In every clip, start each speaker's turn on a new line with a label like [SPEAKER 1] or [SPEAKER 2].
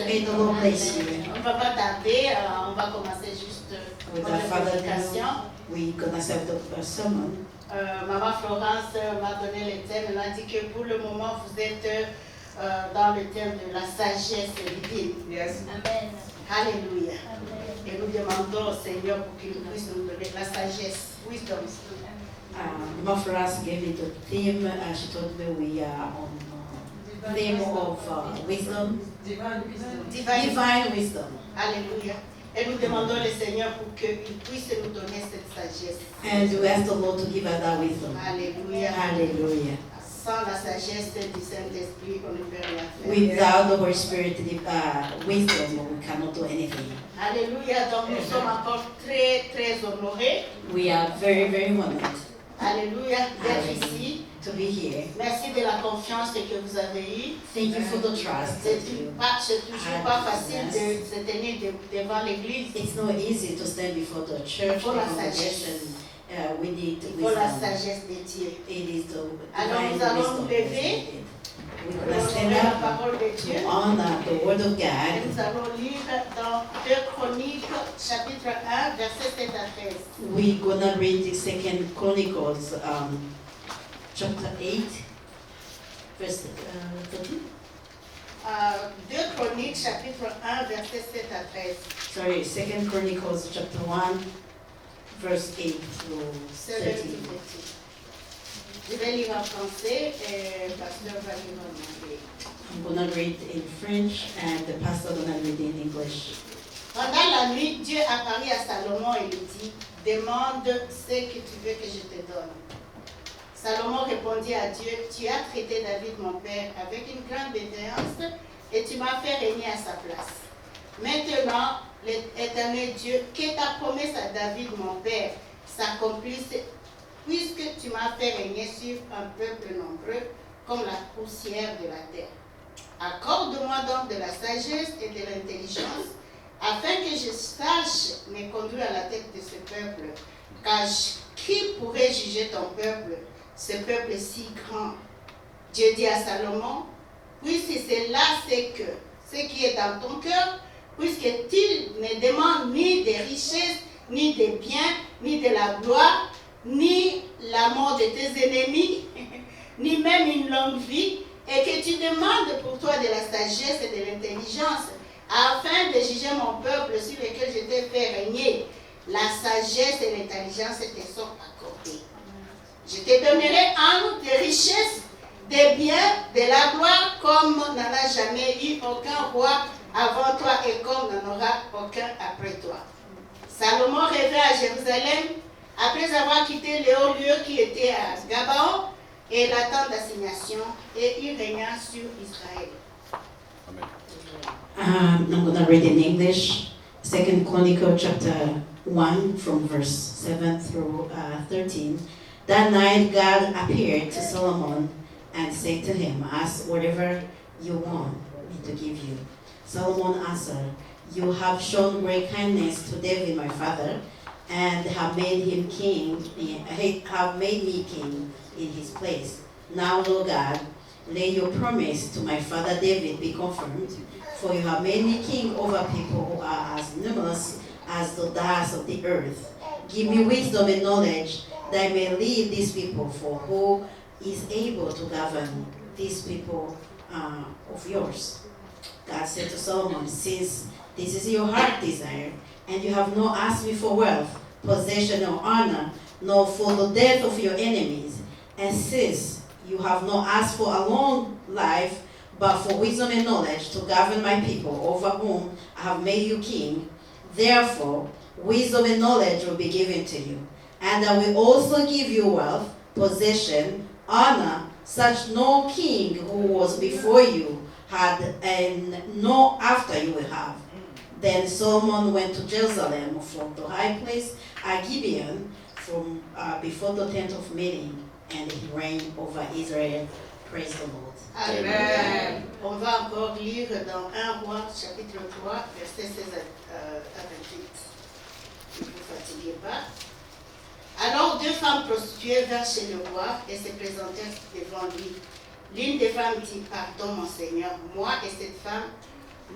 [SPEAKER 1] May the Lord bless you.
[SPEAKER 2] On ne va pas tarder, on va commencer juste
[SPEAKER 1] With
[SPEAKER 2] la
[SPEAKER 1] our Father
[SPEAKER 2] prédication.
[SPEAKER 1] now, we're going to serve the sermon.
[SPEAKER 2] Maman Florence m'a donné le thème. Elle m'a dit que pour le moment, vous êtes dans le thème de la sagesse divine.
[SPEAKER 3] Yes.
[SPEAKER 2] Amen. Alléluia. Et nous demandons au Seigneur pour qu'il puisse nous donner la sagesse, wisdom.
[SPEAKER 1] Mama Florence gave me the theme. She told me we are on theme of wisdom. Divine wisdom.
[SPEAKER 2] Alléluia. Et nous demandons au Seigneur pour qu'il puisse nous donner cette sagesse.
[SPEAKER 1] And we ask the Lord to give us that wisdom.
[SPEAKER 2] Alléluia.
[SPEAKER 1] Hallelujah.
[SPEAKER 2] Sans la sagesse du Saint-Esprit, on ne peut rien faire.
[SPEAKER 1] Without the Holy Spirit wisdom, we cannot do anything.
[SPEAKER 2] Alléluia. Donc nous sommes encore très, très honorés.
[SPEAKER 1] We are very, very honored
[SPEAKER 2] Alléluia. D'être ici.
[SPEAKER 1] to be here.
[SPEAKER 2] Merci de la confiance que vous avez eue.
[SPEAKER 1] Thank you for the trust.
[SPEAKER 2] C'est toujours pas facile de se tenir devant l'église.
[SPEAKER 1] It's not easy to stand before the church,
[SPEAKER 2] For
[SPEAKER 1] the
[SPEAKER 2] la
[SPEAKER 1] congregation. We need
[SPEAKER 2] Pour la
[SPEAKER 1] wisdom.
[SPEAKER 2] sagesse de Dieu.
[SPEAKER 1] It is the
[SPEAKER 2] Alors
[SPEAKER 1] divine
[SPEAKER 2] nous allons
[SPEAKER 1] wisdom
[SPEAKER 2] nous
[SPEAKER 1] that's
[SPEAKER 2] lever.
[SPEAKER 1] needed. We're
[SPEAKER 2] Pour
[SPEAKER 1] going to stand
[SPEAKER 2] honorer la
[SPEAKER 1] up
[SPEAKER 2] parole de Dieu.
[SPEAKER 1] to honor the word of
[SPEAKER 2] Et
[SPEAKER 1] God.
[SPEAKER 2] nous allons lire dans 2 Chroniques, chapitre 1, verset 7 à 13.
[SPEAKER 1] We're going to read the Second Chronicles, chapter 8, verse 13.
[SPEAKER 2] 2 Chroniques, chapitre 1, verset 7 à 13.
[SPEAKER 1] Sorry, Second Chronicles, chapter 1, verse 8 through
[SPEAKER 2] 7
[SPEAKER 1] 13.
[SPEAKER 2] Je vais lire en français et le pasteur va lire en anglais.
[SPEAKER 1] I'm going to read in French and the pastor going to read in English.
[SPEAKER 2] Pendant la nuit, Dieu apparut à Salomon et lui dit, demande ce que tu veux que je te donne. Salomon répondit à Dieu, tu as traité David mon père avec une grande bienveillance et tu m'as fait régner à sa place. Maintenant, l'Éternel Dieu, que ta promesse à David mon père s'accomplisse, puisque tu m'as fait régner sur un peuple nombreux comme la poussière de la terre. Accorde-moi donc de la sagesse et de l'intelligence, afin que je sache me conduire à la tête de ce peuple. Car qui pourrait juger ton peuple, ce peuple si grand? Dieu dit à Salomon, puisque c'est là ce qui est dans ton cœur, puisque tu ne demandes ni des richesses, ni des biens, ni de la gloire, ni la mort de tes ennemis, ni même une longue vie, et que tu demandes pour toi de la sagesse et de l'intelligence, afin de juger mon peuple sur lequel je t'ai fait régner. La sagesse et l'intelligence te sont accordées. Je te donnerai en outre des richesses, des biens, de la gloire, comme n'en a jamais eu aucun roi avant toi et comme n'en aura aucun après toi. Salomon revint à Jérusalem après avoir quitté les hauts lieux qui étaient à Gabaon et la tente d'assignation, et il régna sur Israël.
[SPEAKER 1] I'm going to read in English, Second Chronicle chapter 1 from verse 7 through 13. That night God appeared to Solomon and said to him, ask whatever you want me to give you. Solomon answered, you have shown great kindness to David my father, and have made me king in his place. Now, Lord God, let your promise to my father David be confirmed, for you have made me king over people who are as numerous as the dust of the earth. Give me wisdom and knowledge, that I may lead these people, for who is able to govern these people of yours? God said to Solomon, since this is your heart desire, and you have not asked me for wealth, possession, or honor, nor for the death of your enemies, and since you have not asked for a long life, but for wisdom and knowledge to govern my people, over whom I have made you king, therefore wisdom and knowledge will be given to you. And I will also give you wealth, possession, honor, such no king who was before you had, and no after you will have. Then Solomon went to Jerusalem from the high place at Gibeon, from before the tent of meeting, and he reigned over Israel. Praise the Lord.
[SPEAKER 2] Amen. On va encore lire dans 1 Roi, chapitre 3, verset 16 à 28. Ne vous fatiguez pas. Alors 2 femmes prostituées vinrent chez le roi et se présentèrent devant lui. L'une des femmes dit, pardon mon Seigneur, moi et cette femme,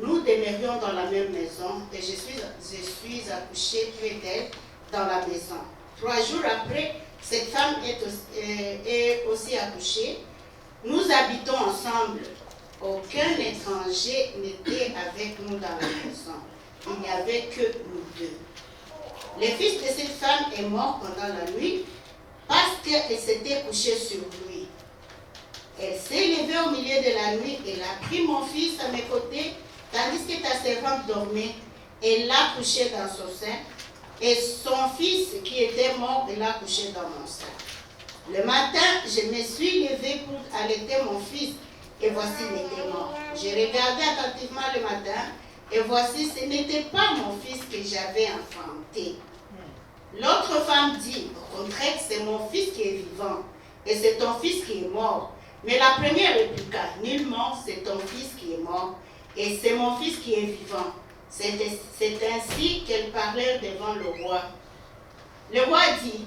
[SPEAKER 2] nous demeurions dans la même maison et je suis accouchée près d'elle dans la maison. 3 jours après, cette femme est aussi accouchée. Nous habitons ensemble. Aucun étranger n'était avec nous dans la maison. Il n'y avait que nous deux. Le fils de cette femme est mort pendant la nuit parce qu'elle s'était couchée sur lui. Elle s'est levée au milieu de la nuit, elle a pris mon fils à mes côtés, tandis que ta servante dormait. Elle l'a couché dans son sein, et son fils qui était mort, elle l'a couché dans mon sein. Le matin, je me suis levée pour allaiter mon fils, et voici, il était mort. J'ai regardé attentivement le matin, et voici, ce n'était pas mon fils que j'avais enfanté. L'autre femme dit, au contraire, c'est mon fils qui est vivant, et c'est ton fils qui est mort. Mais la première répliqua, nullement, c'est ton fils qui est mort, et c'est mon fils qui est vivant. C'est ainsi qu'elle parlait devant le roi. Le roi dit,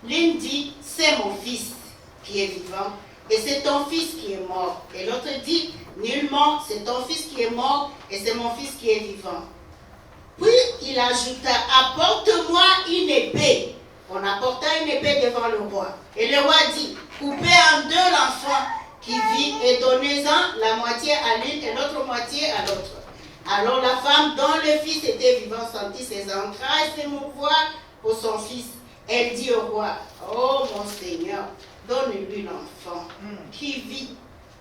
[SPEAKER 2] l'une dit, c'est mon fils qui est vivant, et c'est ton fils qui est mort. Et l'autre dit, nullement, c'est ton fils qui est mort, et c'est mon fils qui est vivant. Puis il ajouta, apporte-moi une épée. On apporta une épée devant le roi. Et le roi dit, coupez en deux l'enfant qui vit et donnez-en la moitié à l'une et l'autre moitié à l'autre. Alors la femme dont le fils était vivant sentit ses entrailles s'émouvoir pour son fils. Elle dit au roi, oh mon Seigneur, donne-lui l'enfant qui vit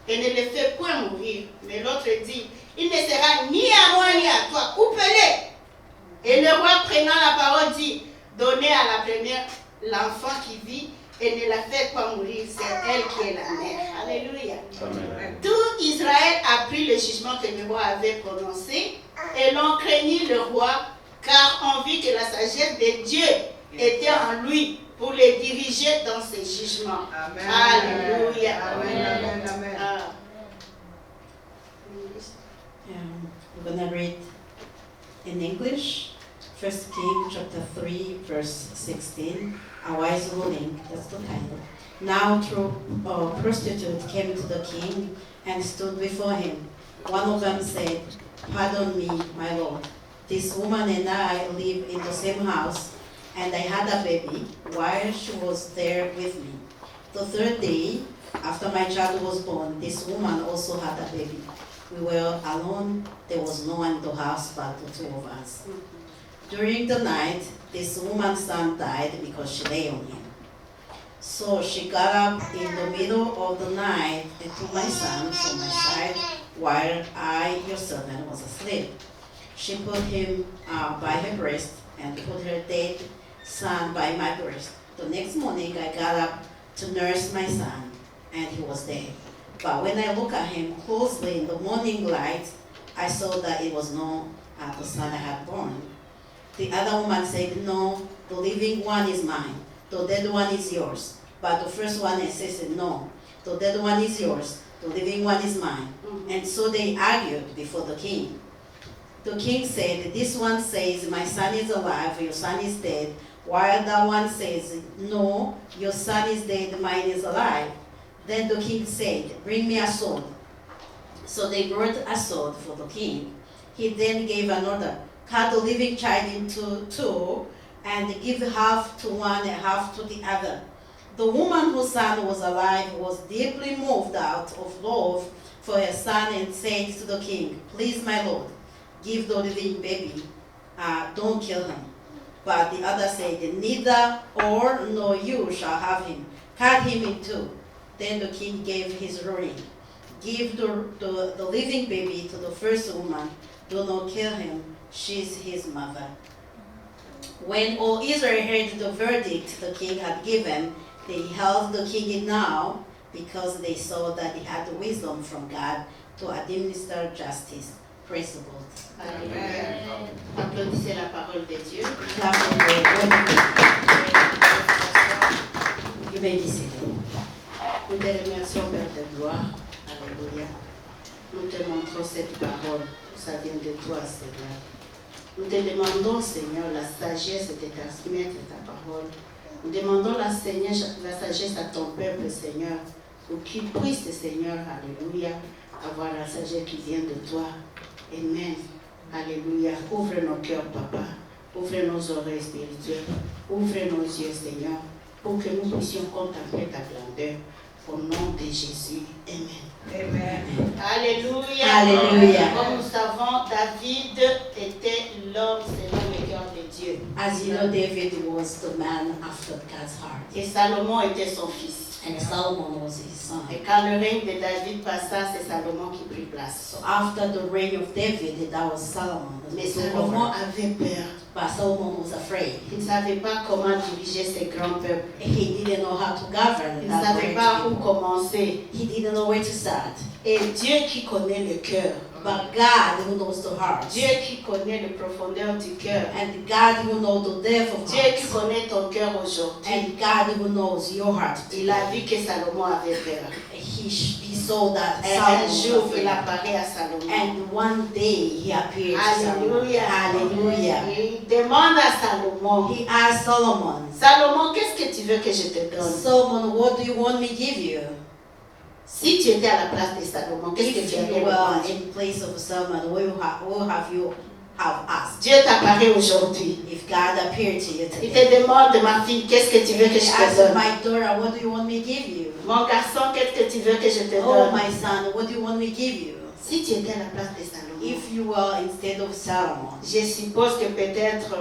[SPEAKER 2] et ne le fait point mourir. Mais l'autre dit, il ne sera ni à moi ni à toi, coupez-le. Et le roi prenant la parole dit, donnez à la première l'enfant qui vit et ne la faites pas mourir, c'est elle qui est la mère. Alléluia. Amen. Tout Israël a pris le jugement que le roi avait prononcé et l'on craignit le roi, car on vit que la sagesse de Dieu était en lui pour les diriger dans ses jugements. Amen. Alléluia. Amen. Amen. Amen.
[SPEAKER 1] We're going to read in English, 1 Kings chapter 3, verse 16, a wise ruling, that's the title. Now a prostitute came to the king and stood before him. One of them said, pardon me, my lord. This woman and I live in the same house, and I had a baby while she was there with me. The third day, after my child was born, this woman also had a baby. We were alone, there was no one in the house but the two of us. During the night, this woman's son died because she lay on him. So she got up in the middle of the night and took my son from my side while I, your servant, was asleep. She put him by her breast and put her dead son by my breast. The next morning I got up to nurse my son, and he was dead. But when I looked at him closely in the morning light, I saw that it was not the son I had born. The other woman said, no, the living one is mine, the dead one is yours. But the first one said, no, the dead one is yours, the living one is mine. And so they argued before the king. The king said, this one says, my son is alive, your son is dead, while that one says, no, your son is dead, mine is alive. Then the king said, bring me a sword. So they brought a sword for the king. He then gave an order, cut the living child into two, and give half to one and half to the other. The woman whose son was alive was deeply moved out of love for her son and said to the king, please, my lord, give the living baby, don't kill him. But the other said, neither or nor you shall have him. Cut him in two. Then the king gave his ruling. Give the living baby to the first woman. Do not kill him. She's his mother. When all Israel heard the verdict the king had given, they held the king in awe because they saw that he had wisdom from God to administer justice. Praise the Lord.
[SPEAKER 2] Amen. Applaudissez la parole de Dieu.
[SPEAKER 1] You may be seated.
[SPEAKER 2] Nous te remercions, Père de gloire. Alléluia. Nous te montrons cette parole. Ça vient de toi, Seigneur. Nous te demandons, Seigneur, la sagesse de transmettre ta parole. Nous demandons la sagesse à ton peuple, Seigneur, pour qu'il puisse, Seigneur, alléluia, avoir la sagesse qui vient de toi. Amen. Alléluia. Ouvre nos cœurs, Papa. Ouvre nos oreilles spirituelles. Ouvre nos yeux, Seigneur, pour que nous puissions contempler ta grandeur. Au nom de Jésus. Amen.
[SPEAKER 3] Amen.
[SPEAKER 2] Alléluia.
[SPEAKER 1] Alléluia.
[SPEAKER 2] Comme nous savons, David était l'homme selon le cœur de Dieu.
[SPEAKER 1] As you know, David was the man after God's heart.
[SPEAKER 2] Et Salomon était son fils.
[SPEAKER 1] And Solomon was his son.
[SPEAKER 2] Et quand le règne de David passa, c'est Salomon qui prit place.
[SPEAKER 1] So after the reign of David, that was Solomon.
[SPEAKER 2] Mais Salomon avait peur.
[SPEAKER 1] But Solomon was afraid.
[SPEAKER 2] Il ne savait pas comment diriger ce grand peuple.
[SPEAKER 1] He didn't know how to govern
[SPEAKER 2] Il ne
[SPEAKER 1] that
[SPEAKER 2] savait
[SPEAKER 1] great
[SPEAKER 2] pas où
[SPEAKER 1] people.
[SPEAKER 2] commencer.
[SPEAKER 1] He didn't know where to start.
[SPEAKER 2] Et Dieu qui connaît le cœur,
[SPEAKER 1] But God who knows the heart.
[SPEAKER 2] Dieu qui connaît la profondeur du cœur,
[SPEAKER 1] And God who knows the depth of
[SPEAKER 2] Dieu qui
[SPEAKER 1] heart.
[SPEAKER 2] connaît ton cœur aujourd'hui,
[SPEAKER 1] And God who knows your heart.
[SPEAKER 2] il a vu que Salomon avait peur.
[SPEAKER 1] He saw that
[SPEAKER 2] Et un
[SPEAKER 1] Solomon
[SPEAKER 2] jour,
[SPEAKER 1] was
[SPEAKER 2] il
[SPEAKER 1] afraid.
[SPEAKER 2] apparaît à Salomon.
[SPEAKER 1] And one day he appeared to Solomon.
[SPEAKER 2] Alléluia.
[SPEAKER 1] Hallelujah.
[SPEAKER 2] Et il demande à Salomon,
[SPEAKER 1] He asked Solomon,
[SPEAKER 2] Salomon, qu'est-ce que tu veux que je te donne?
[SPEAKER 1] Solomon, what do you want me to give you?
[SPEAKER 2] Si tu étais à la place de Salomon, qu'est-ce que
[SPEAKER 1] If
[SPEAKER 2] tu
[SPEAKER 1] you
[SPEAKER 2] allais
[SPEAKER 1] were
[SPEAKER 2] répondre?
[SPEAKER 1] in place of Solomon, what have you have asked?
[SPEAKER 2] Dieu t'apparaît aujourd'hui.
[SPEAKER 1] If God appeared to you
[SPEAKER 2] Il
[SPEAKER 1] today,
[SPEAKER 2] te demande, ma fille, qu'est-ce que tu veux que
[SPEAKER 1] he
[SPEAKER 2] je te
[SPEAKER 1] asked
[SPEAKER 2] donne?
[SPEAKER 1] my daughter, what do you want me to give you?
[SPEAKER 2] Mon garçon, qu'est-ce que tu veux que je te
[SPEAKER 1] Oh,
[SPEAKER 2] donne?
[SPEAKER 1] my son, what do you want me to give you?
[SPEAKER 2] Si tu étais à la place de Salomon,
[SPEAKER 1] If you were instead of Solomon,
[SPEAKER 2] je suppose que peut-être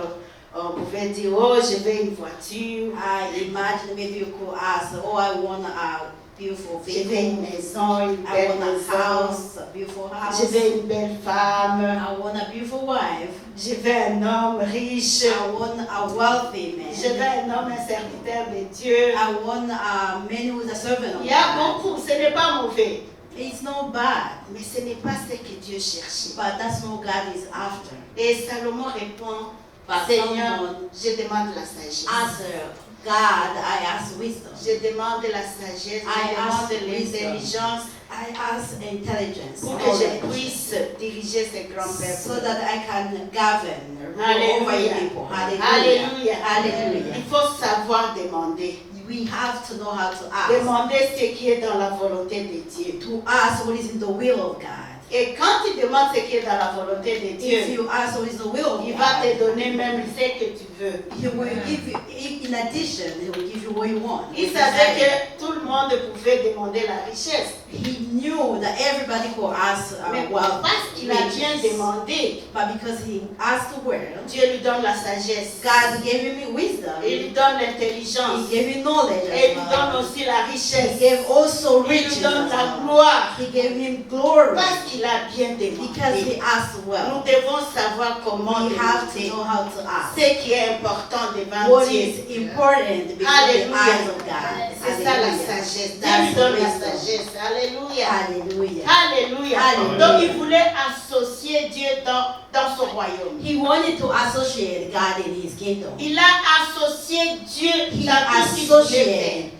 [SPEAKER 2] on pouvait dire, oh, je veux une voiture,
[SPEAKER 1] I imagine maybe you could ask, oh, I want a beautiful
[SPEAKER 2] je veux une
[SPEAKER 1] vehicle,
[SPEAKER 2] maison, une
[SPEAKER 1] I
[SPEAKER 2] belle
[SPEAKER 1] want a
[SPEAKER 2] maison,
[SPEAKER 1] house, a beautiful house,
[SPEAKER 2] je veux une belle femme,
[SPEAKER 1] I want a beautiful wife,
[SPEAKER 2] je veux un homme riche,
[SPEAKER 1] I want a wealthy
[SPEAKER 2] je veux
[SPEAKER 1] man,
[SPEAKER 2] un homme, un serviteur de Dieu.
[SPEAKER 1] I want a man who is a servant of
[SPEAKER 2] Il y a
[SPEAKER 1] God.
[SPEAKER 2] beaucoup, ce n'est pas mauvais,
[SPEAKER 1] It's not bad,
[SPEAKER 2] mais ce n'est pas ce que Dieu cherchait.
[SPEAKER 1] but that's not what God is after.
[SPEAKER 2] Et Salomon répond,
[SPEAKER 1] But
[SPEAKER 2] Seigneur,
[SPEAKER 1] Solomon
[SPEAKER 2] je demande la sagesse.
[SPEAKER 1] answer, God, I ask wisdom.
[SPEAKER 2] Je demande la sagesse,
[SPEAKER 1] I
[SPEAKER 2] je
[SPEAKER 1] ask
[SPEAKER 2] demande l'intelligence
[SPEAKER 1] I ask intelligence,
[SPEAKER 2] pour que je
[SPEAKER 1] knowledge,
[SPEAKER 2] puisse diriger ce grand
[SPEAKER 1] so
[SPEAKER 2] peuple.
[SPEAKER 1] that I can govern, rule
[SPEAKER 2] Alléluia.
[SPEAKER 1] over your people. Hallelujah.
[SPEAKER 2] Alléluia.
[SPEAKER 1] Hallelujah.
[SPEAKER 2] Il faut savoir demander.
[SPEAKER 1] We have to know how to ask.
[SPEAKER 2] Demander ce qui est dans la volonté de Dieu.
[SPEAKER 1] To ask what is in the will of God.
[SPEAKER 2] Et quand tu demandes ce qui est dans la volonté de
[SPEAKER 1] If
[SPEAKER 2] Dieu,
[SPEAKER 1] you ask what is the will of
[SPEAKER 2] il va te
[SPEAKER 1] God,
[SPEAKER 2] donner même ce que tu veux.
[SPEAKER 1] He will give you, in addition, He will give you what you want.
[SPEAKER 2] Il savait que tout le monde pouvait demander la richesse.
[SPEAKER 1] He knew that everybody could ask
[SPEAKER 2] Mais
[SPEAKER 1] wealth,
[SPEAKER 2] parce qu'il a bien
[SPEAKER 1] riches.
[SPEAKER 2] demandé,
[SPEAKER 1] But because he asked the word,
[SPEAKER 2] Dieu lui donne la sagesse.
[SPEAKER 1] God gave him wisdom.
[SPEAKER 2] Il lui donne l'intelligence.
[SPEAKER 1] He gave him knowledge
[SPEAKER 2] Et il
[SPEAKER 1] as
[SPEAKER 2] lui donne
[SPEAKER 1] well.
[SPEAKER 2] aussi la
[SPEAKER 1] He
[SPEAKER 2] richesse.
[SPEAKER 1] gave also
[SPEAKER 2] Il
[SPEAKER 1] riches
[SPEAKER 2] lui donne
[SPEAKER 1] as
[SPEAKER 2] la
[SPEAKER 1] well.
[SPEAKER 2] gloire.
[SPEAKER 1] He gave him glory
[SPEAKER 2] Parce qu'il a bien
[SPEAKER 1] because he
[SPEAKER 2] demandé.
[SPEAKER 1] asked
[SPEAKER 2] Nous
[SPEAKER 1] well.
[SPEAKER 2] devons savoir comment
[SPEAKER 1] We have to
[SPEAKER 2] demander
[SPEAKER 1] know how to ask.
[SPEAKER 2] ce qui est important devant
[SPEAKER 1] What
[SPEAKER 2] Dieu.
[SPEAKER 1] is important before the
[SPEAKER 2] Alléluia.
[SPEAKER 1] eyes of God.
[SPEAKER 2] C'est ça la
[SPEAKER 1] Hallelujah.
[SPEAKER 2] sagesse. Dieu
[SPEAKER 1] That's
[SPEAKER 2] lui donne la
[SPEAKER 1] wisdom.
[SPEAKER 2] sagesse. Alléluia.
[SPEAKER 1] Hallelujah.
[SPEAKER 2] Alléluia.
[SPEAKER 1] Alléluia.
[SPEAKER 2] Donc il voulait associer Dieu dans son royaume.
[SPEAKER 1] He wanted to associate God in his kingdom.
[SPEAKER 2] Il a associé Dieu
[SPEAKER 1] He
[SPEAKER 2] dans tout ce qu'il voulait faire.
[SPEAKER 1] associated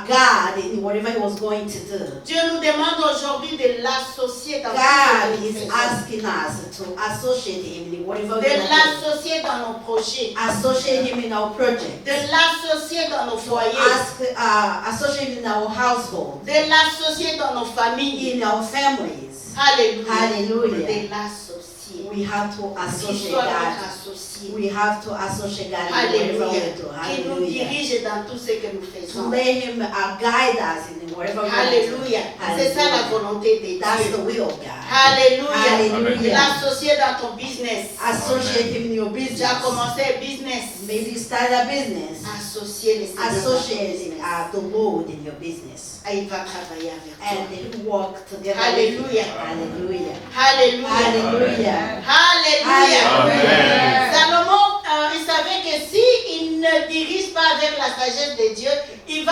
[SPEAKER 1] God in whatever he was going to do.
[SPEAKER 2] Dieu nous demande aujourd'hui de l'associer dans tout
[SPEAKER 1] God
[SPEAKER 2] ce que nous
[SPEAKER 1] is
[SPEAKER 2] faisons.
[SPEAKER 1] asking us to associate him in whatever we
[SPEAKER 2] De
[SPEAKER 1] do.
[SPEAKER 2] l'associer dans nos projets.
[SPEAKER 1] Associate him in our project.
[SPEAKER 2] De l'associer dans nos foyers.
[SPEAKER 1] Associate him in our household,
[SPEAKER 2] De l'associer dans nos familles.
[SPEAKER 1] in our families.
[SPEAKER 2] Alléluia.
[SPEAKER 1] Hallelujah.
[SPEAKER 2] De l'associer.
[SPEAKER 1] We have to
[SPEAKER 2] Qu'il
[SPEAKER 1] associate
[SPEAKER 2] soit notre
[SPEAKER 1] God.
[SPEAKER 2] associé.
[SPEAKER 1] We have to associate God in whatever we
[SPEAKER 2] Alléluia.
[SPEAKER 1] do.
[SPEAKER 2] Qui nous
[SPEAKER 1] Hallelujah.
[SPEAKER 2] dirige dans tout ce que nous
[SPEAKER 1] To
[SPEAKER 2] faisons.
[SPEAKER 1] let him guide us in whatever we do.
[SPEAKER 2] Alléluia. C'est ça la volonté de
[SPEAKER 1] That's the
[SPEAKER 2] Dieu.
[SPEAKER 1] will of God.
[SPEAKER 2] Alléluia.
[SPEAKER 1] Hallelujah.
[SPEAKER 2] L'associer dans ton business.
[SPEAKER 1] Associate him in your
[SPEAKER 2] Tu as
[SPEAKER 1] business.
[SPEAKER 2] commencé un business.
[SPEAKER 1] Maybe you start a business.
[SPEAKER 2] Associer les Seigneurs dans ton
[SPEAKER 1] Associate
[SPEAKER 2] business.
[SPEAKER 1] the Lord in your business.
[SPEAKER 2] Et il va travailler avec
[SPEAKER 1] And
[SPEAKER 2] toi.
[SPEAKER 1] then walk together.
[SPEAKER 2] Alléluia.
[SPEAKER 1] Hallelujah.
[SPEAKER 2] Alléluia.
[SPEAKER 1] Hallelujah.
[SPEAKER 2] Alléluia.
[SPEAKER 1] Amen.
[SPEAKER 2] Salomon, il savait que si il ne dirige pas avec la sagesse de Dieu, il va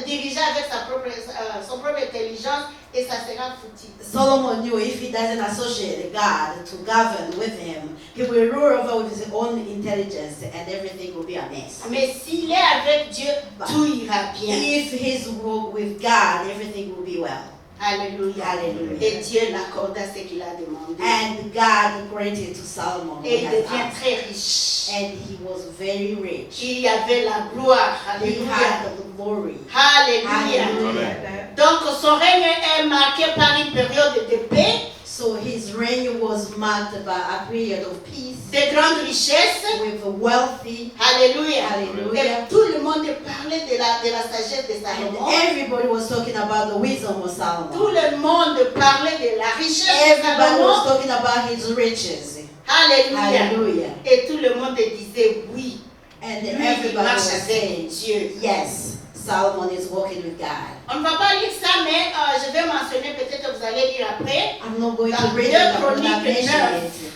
[SPEAKER 2] diriger avec son propre intelligence et ça sera foutu.
[SPEAKER 1] Solomon knew if he doesn't associate God to govern with him, he will rule over with his own intelligence and everything will be a mess.
[SPEAKER 2] Mais s'il est avec Dieu, tout ira bien.
[SPEAKER 1] If he's walk with God, everything will be well.
[SPEAKER 2] Alléluia.
[SPEAKER 1] Hallelujah.
[SPEAKER 2] Et Dieu l'accorda ce qu'il a demandé.
[SPEAKER 1] And God granted to Solomon what
[SPEAKER 2] Et
[SPEAKER 1] he
[SPEAKER 2] il
[SPEAKER 1] had
[SPEAKER 2] devient
[SPEAKER 1] asked.
[SPEAKER 2] très riche.
[SPEAKER 1] And he was very rich.
[SPEAKER 2] Il y avait la gloire.
[SPEAKER 1] He
[SPEAKER 2] Alléluia.
[SPEAKER 1] had the glory.
[SPEAKER 2] Alléluia.
[SPEAKER 1] Hallelujah.
[SPEAKER 2] Donc son règne est marqué par une période de paix,
[SPEAKER 1] So his reign was marked by a period of peace
[SPEAKER 2] de grandes richesses.
[SPEAKER 1] with wealthy.
[SPEAKER 2] Alléluia.
[SPEAKER 1] Hallelujah.
[SPEAKER 2] Et tout le monde parlait de la sagesse de
[SPEAKER 1] And
[SPEAKER 2] Salomon.
[SPEAKER 1] everybody was talking about the wisdom of
[SPEAKER 2] Tout
[SPEAKER 1] Solomon.
[SPEAKER 2] le monde parlait de la richesse de
[SPEAKER 1] Everybody was
[SPEAKER 2] Salomon.
[SPEAKER 1] talking about his riches.
[SPEAKER 2] Alléluia.
[SPEAKER 1] Hallelujah.
[SPEAKER 2] Et tout le monde disait oui.
[SPEAKER 1] And
[SPEAKER 2] Lui, il
[SPEAKER 1] everybody
[SPEAKER 2] marche
[SPEAKER 1] was
[SPEAKER 2] avec
[SPEAKER 1] saying,
[SPEAKER 2] Dieu.
[SPEAKER 1] yes, Solomon is walking with God.
[SPEAKER 2] On ne va pas lire ça, mais je vais mentionner, peut-être que vous allez lire après.
[SPEAKER 1] I'm not going to
[SPEAKER 2] Dans
[SPEAKER 1] read it,
[SPEAKER 2] 2
[SPEAKER 1] I'm not
[SPEAKER 2] Chroniques
[SPEAKER 1] mention
[SPEAKER 2] 9.
[SPEAKER 1] it.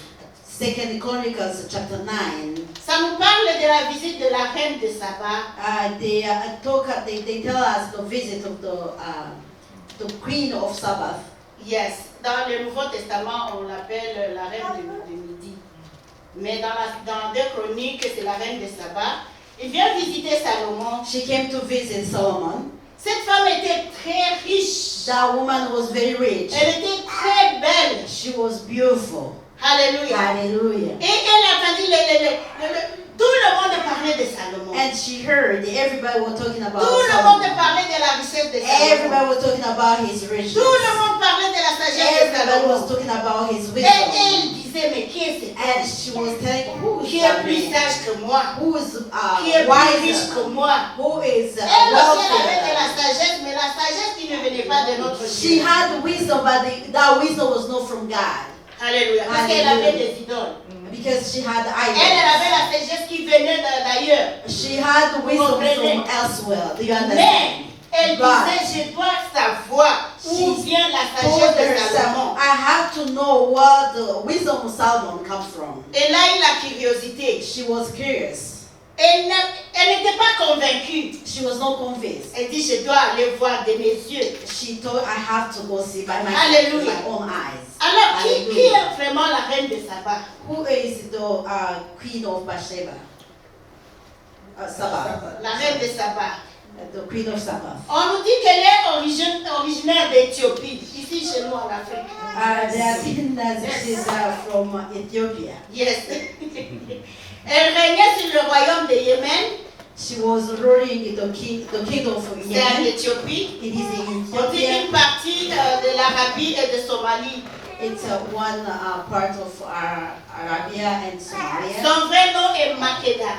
[SPEAKER 1] Second Chronicles chapter 9.
[SPEAKER 2] Ça nous parle de la visite de la reine de Saba.
[SPEAKER 1] They tell us the visit of the Queen of Sabbath.
[SPEAKER 2] Yes, dans le Nouveau Testament, on l'appelle la reine de midi. Mais dans 2 Chroniques, c'est la reine de Saba. Il vient visiter Salomon.
[SPEAKER 1] She came to visit Solomon.
[SPEAKER 2] Cette femme était très riche.
[SPEAKER 1] That woman was very rich.
[SPEAKER 2] Elle était très belle.
[SPEAKER 1] She was beautiful.
[SPEAKER 2] Alléluia.
[SPEAKER 1] Hallelujah.
[SPEAKER 2] Et elle entendit tout le monde parlait de Salomon.
[SPEAKER 1] And she heard everybody was talking about
[SPEAKER 2] Tout le monde
[SPEAKER 1] Solomon.
[SPEAKER 2] parlait de la richesse de Salomon.
[SPEAKER 1] Everybody was talking about his riches.
[SPEAKER 2] Tout le monde parlait de la sagesse de
[SPEAKER 1] Everybody was
[SPEAKER 2] Salomon.
[SPEAKER 1] talking about his
[SPEAKER 2] Et
[SPEAKER 1] wisdom.
[SPEAKER 2] elle disait, mais qui est cet
[SPEAKER 1] And
[SPEAKER 2] homme
[SPEAKER 1] she was telling who is
[SPEAKER 2] qui est
[SPEAKER 1] that
[SPEAKER 2] plus
[SPEAKER 1] man?
[SPEAKER 2] sage que moi,
[SPEAKER 1] Who is
[SPEAKER 2] qui est plus riche
[SPEAKER 1] wiser?
[SPEAKER 2] que moi?
[SPEAKER 1] Who is
[SPEAKER 2] Elle aussi, elle avait de la
[SPEAKER 1] wealthier?
[SPEAKER 2] sagesse, mais la sagesse qui ne venait pas de notre
[SPEAKER 1] She
[SPEAKER 2] Dieu.
[SPEAKER 1] had wisdom, but that wisdom was not from God.
[SPEAKER 2] Alléluia. Parce qu'elle
[SPEAKER 1] Hallelujah.
[SPEAKER 2] avait des idoles.
[SPEAKER 1] Because she had
[SPEAKER 2] Elle
[SPEAKER 1] idols.
[SPEAKER 2] avait la sagesse qui venait d'ailleurs.
[SPEAKER 1] She had the wisdom
[SPEAKER 2] Comprenez?
[SPEAKER 1] from elsewhere. Do you
[SPEAKER 2] Mais
[SPEAKER 1] understand?
[SPEAKER 2] elle
[SPEAKER 1] But
[SPEAKER 2] disait, je dois savoir où
[SPEAKER 1] she
[SPEAKER 2] vient la
[SPEAKER 1] told
[SPEAKER 2] sagesse de
[SPEAKER 1] herself,
[SPEAKER 2] Salomon.
[SPEAKER 1] I have to know where the wisdom of Solomon comes from.
[SPEAKER 2] Elle a eu la curiosité.
[SPEAKER 1] She was curious.
[SPEAKER 2] Elle n'était pas convaincue.
[SPEAKER 1] She was not convinced.
[SPEAKER 2] Elle dit, je dois aller voir de mes yeux.
[SPEAKER 1] She thought, I have to go see by my
[SPEAKER 2] Hallelujah.
[SPEAKER 1] own eyes.
[SPEAKER 2] Alors, qui
[SPEAKER 1] Hallelujah.
[SPEAKER 2] est vraiment la reine de Saba?
[SPEAKER 1] Who is the queen of Bathsheba? Saba.
[SPEAKER 2] La reine de Saba.
[SPEAKER 1] The queen of Saba.
[SPEAKER 2] On nous dit qu'elle est originaire d'Éthiopie, ici chez nous en Afrique.
[SPEAKER 1] They are saying that she's from Ethiopia.
[SPEAKER 2] Yes. Elle régnait sur le royaume de Yémen,
[SPEAKER 1] She was ruling the kingdom of
[SPEAKER 2] c'est en
[SPEAKER 1] Yemen.
[SPEAKER 2] Éthiopie.
[SPEAKER 1] It is in
[SPEAKER 2] On dit
[SPEAKER 1] Ethiopia.
[SPEAKER 2] une partie de l'Arabie et de Somalie.
[SPEAKER 1] It's one part of Arabia and Somalia.
[SPEAKER 2] Son vrai nom est Makeda.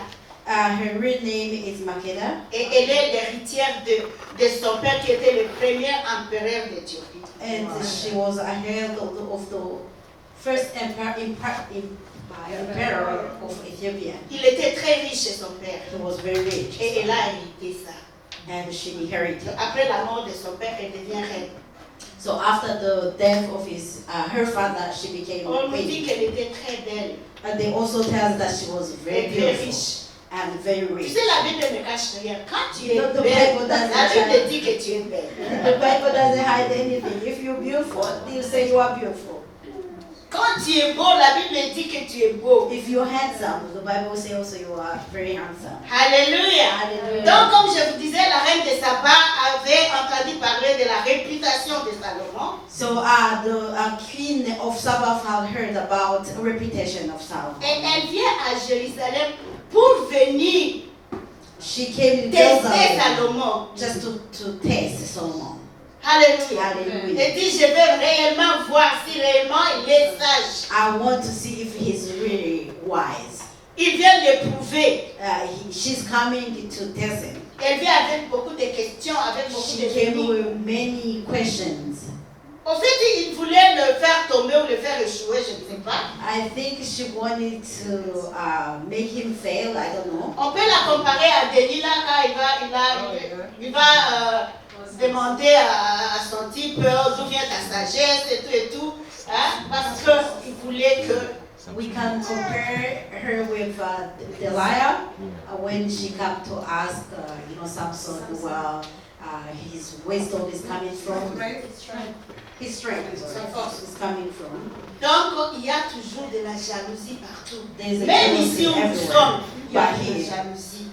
[SPEAKER 1] Her real name is Makeda.
[SPEAKER 2] Et elle est l'héritière de son père qui était le premier empereur d'Éthiopie.
[SPEAKER 1] And she was ahead of the first emperor of Ethiopia.
[SPEAKER 2] Il était très riche chez son père.
[SPEAKER 1] He was very rich.
[SPEAKER 2] Et elle a hérité ça.
[SPEAKER 1] And she inherited.
[SPEAKER 2] Après la mort de son père, elle devient reine.
[SPEAKER 1] So after the death of her father, she became
[SPEAKER 2] On nous dit
[SPEAKER 1] queen.
[SPEAKER 2] qu'elle était très belle
[SPEAKER 1] And they also tell us that she was very
[SPEAKER 2] et très
[SPEAKER 1] beautiful
[SPEAKER 2] riche.
[SPEAKER 1] and very
[SPEAKER 2] Tu
[SPEAKER 1] rich.
[SPEAKER 2] sais, la Bible ne cache rien. Quand tu es
[SPEAKER 1] The
[SPEAKER 2] belle,
[SPEAKER 1] Bible
[SPEAKER 2] la
[SPEAKER 1] doesn't
[SPEAKER 2] Bible dit que tu es belle.
[SPEAKER 1] The Bible doesn't hide anything. If you're beautiful, they'll say you are beautiful.
[SPEAKER 2] Quand tu es beau, la Bible dit que tu es beau.
[SPEAKER 1] If you're handsome, the Bible will say also you are very handsome.
[SPEAKER 2] Alléluia.
[SPEAKER 1] Hallelujah.
[SPEAKER 2] Donc, comme je vous disais, la reine de Saba avait entendu parler de la réputation de Salomon.
[SPEAKER 1] So the queen of Sabbath had heard about the reputation of
[SPEAKER 2] Et
[SPEAKER 1] Solomon.
[SPEAKER 2] elle vient à Jérusalem pour venir
[SPEAKER 1] She came to
[SPEAKER 2] tester
[SPEAKER 1] Jerusalem
[SPEAKER 2] Salomon.
[SPEAKER 1] just to test Solomon.
[SPEAKER 2] Alléluia.
[SPEAKER 1] Hallelujah.
[SPEAKER 2] Elle dit, je vais réellement voir si réellement il est sage.
[SPEAKER 1] I want to see if he's really wise.
[SPEAKER 2] Il vient l'éprouver.
[SPEAKER 1] She's coming to test him.
[SPEAKER 2] Elle vient avec beaucoup de questions, avec beaucoup
[SPEAKER 1] She
[SPEAKER 2] de
[SPEAKER 1] came
[SPEAKER 2] défis.
[SPEAKER 1] with many questions.
[SPEAKER 2] Au fait, il voulait le faire tomber ou le faire échouer, je ne sais pas.
[SPEAKER 1] I think she wanted to make him fail. I don't know.
[SPEAKER 2] On peut la comparer à Delilah quand il va demander à son type d'où vient ta sagesse et tout, hein, parce qu'il voulait que...
[SPEAKER 1] We can compare her with Delilah when she came to ask, Samson where his wisdom is coming from. His strength is coming from.
[SPEAKER 2] Donc, il y a toujours de la jalousie partout.
[SPEAKER 1] There's a
[SPEAKER 2] Même
[SPEAKER 1] jealousy
[SPEAKER 2] ici où nous
[SPEAKER 1] everywhere.
[SPEAKER 2] sommes, il y a
[SPEAKER 1] But
[SPEAKER 2] de la
[SPEAKER 1] here,
[SPEAKER 2] jalousie.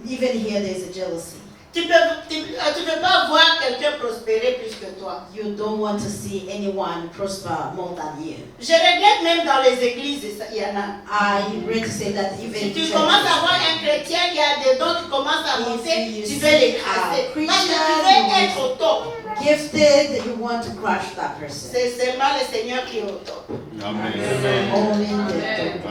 [SPEAKER 1] even here, there's a jealousy.
[SPEAKER 2] Tu veux pas voir quelqu'un prospérer plus que toi.
[SPEAKER 1] You don't want to see anyone prosper more than you.
[SPEAKER 2] Je regrette même dans les églises, il y en a.
[SPEAKER 1] I regret to say that even
[SPEAKER 2] Si tu
[SPEAKER 1] churches,
[SPEAKER 2] commences à voir un chrétien qui a des dons qui commencent à monter, tu veux l'écraser. Parce que tu veux être au top.
[SPEAKER 1] gifted, you want to crush that person.
[SPEAKER 2] C'est seulement le Seigneur qui est au top.
[SPEAKER 3] Amen.
[SPEAKER 1] Only the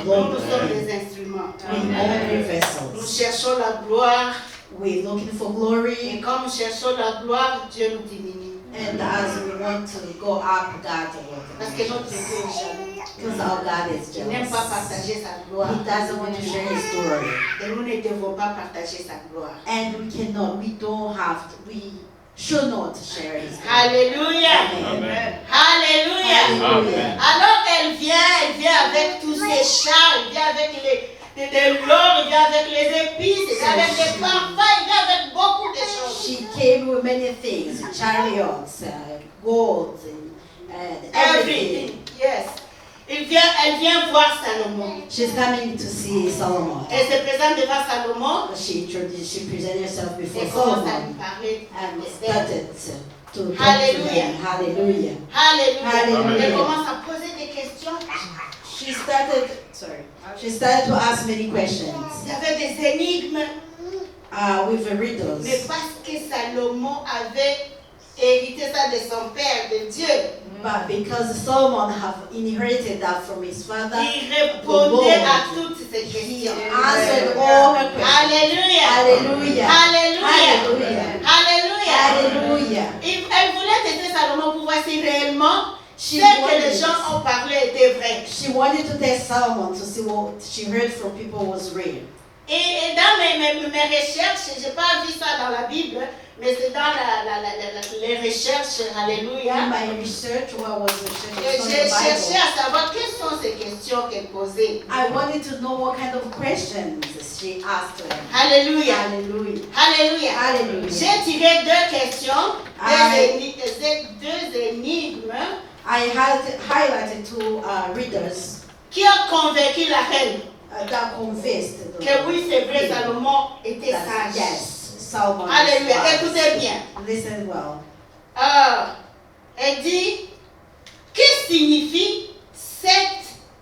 [SPEAKER 2] Nous,
[SPEAKER 1] Lord.
[SPEAKER 2] nous sommes des instruments.
[SPEAKER 1] We only
[SPEAKER 2] Nous
[SPEAKER 1] vessels.
[SPEAKER 2] cherchons la gloire.
[SPEAKER 1] We're looking for
[SPEAKER 2] Et
[SPEAKER 1] glory,
[SPEAKER 2] comme nous cherchons la gloire, Dieu nous diminue.
[SPEAKER 1] and as we want to go up, God
[SPEAKER 2] Parce
[SPEAKER 1] will.
[SPEAKER 2] que notre Dieu est jaloux.
[SPEAKER 1] Because our God is
[SPEAKER 2] Il n'aime pas
[SPEAKER 1] jealous.
[SPEAKER 2] partager sa gloire.
[SPEAKER 1] He doesn't want to share His glory.
[SPEAKER 2] Et nous ne devons pas partager sa gloire.
[SPEAKER 1] And we cannot, we don't have to, we should not share His glory.
[SPEAKER 2] Alléluia.
[SPEAKER 3] Amen.
[SPEAKER 2] Alléluia.
[SPEAKER 1] Hallelujah.
[SPEAKER 2] Alors elle vient avec tous ses chars, elle vient avec de l'or, elle vient avec les épices, elle vient avec des parfums, elle vient avec beaucoup de choses.
[SPEAKER 1] She came with many things, chariots, gold, and everything.
[SPEAKER 2] Everything, yes. Elle vient voir Salomon.
[SPEAKER 1] She's coming to see Solomon.
[SPEAKER 2] Elle se présente devant Salomon
[SPEAKER 1] She presented herself before
[SPEAKER 2] et commence à
[SPEAKER 1] Solomon
[SPEAKER 2] lui parler.
[SPEAKER 1] and started to talk to
[SPEAKER 2] Hallelujah.
[SPEAKER 1] him. Hallelujah.
[SPEAKER 2] Alléluia.
[SPEAKER 1] Hallelujah.
[SPEAKER 2] Elle commence à poser des questions.
[SPEAKER 1] She started to ask many questions
[SPEAKER 2] Il y avait des énigmes.
[SPEAKER 1] with riddles.
[SPEAKER 2] Mais parce que Salomon avait hérité ça de son père, de Dieu,
[SPEAKER 1] But because Solomon have inherited that from his father,
[SPEAKER 2] il répondait à toutes ces
[SPEAKER 1] he
[SPEAKER 2] questions.
[SPEAKER 1] answered all her questions.
[SPEAKER 2] Alléluia.
[SPEAKER 1] Hallelujah.
[SPEAKER 2] Alléluia.
[SPEAKER 1] Hallelujah.
[SPEAKER 2] Alléluia.
[SPEAKER 1] Hallelujah.
[SPEAKER 2] Elle voulait tester Salomon pour voir si réellement ce
[SPEAKER 1] She
[SPEAKER 2] que
[SPEAKER 1] wanted-
[SPEAKER 2] les gens ont parlé était vrai.
[SPEAKER 1] She wanted to test Solomon to see what she heard from people was real.
[SPEAKER 2] Et dans mes recherches, je n'ai pas vu ça dans la Bible, mais c'est dans les recherches,
[SPEAKER 1] In
[SPEAKER 2] alléluia.
[SPEAKER 1] my research, what was the
[SPEAKER 2] Et j'ai
[SPEAKER 1] research
[SPEAKER 2] cherché
[SPEAKER 1] Bible,
[SPEAKER 2] à savoir quelles sont ces questions qu'elle posait.
[SPEAKER 1] I wanted to know what kind of questions she asked them.
[SPEAKER 2] Alléluia.
[SPEAKER 1] Hallelujah.
[SPEAKER 2] Alléluia.
[SPEAKER 1] Hallelujah.
[SPEAKER 2] J'ai tiré deux questions,
[SPEAKER 1] Amen.
[SPEAKER 2] deux énigmes
[SPEAKER 1] I had highlighted two readers
[SPEAKER 2] qui ont convaincu la reine
[SPEAKER 1] that confessed
[SPEAKER 2] que oui, c'est vrai, Salomon était
[SPEAKER 1] that
[SPEAKER 2] sage.
[SPEAKER 1] yes, Solomon is
[SPEAKER 2] Alléluia.
[SPEAKER 1] wise.
[SPEAKER 2] Écoutez bien.
[SPEAKER 1] Listen well.
[SPEAKER 2] Elle dit, que signifie 7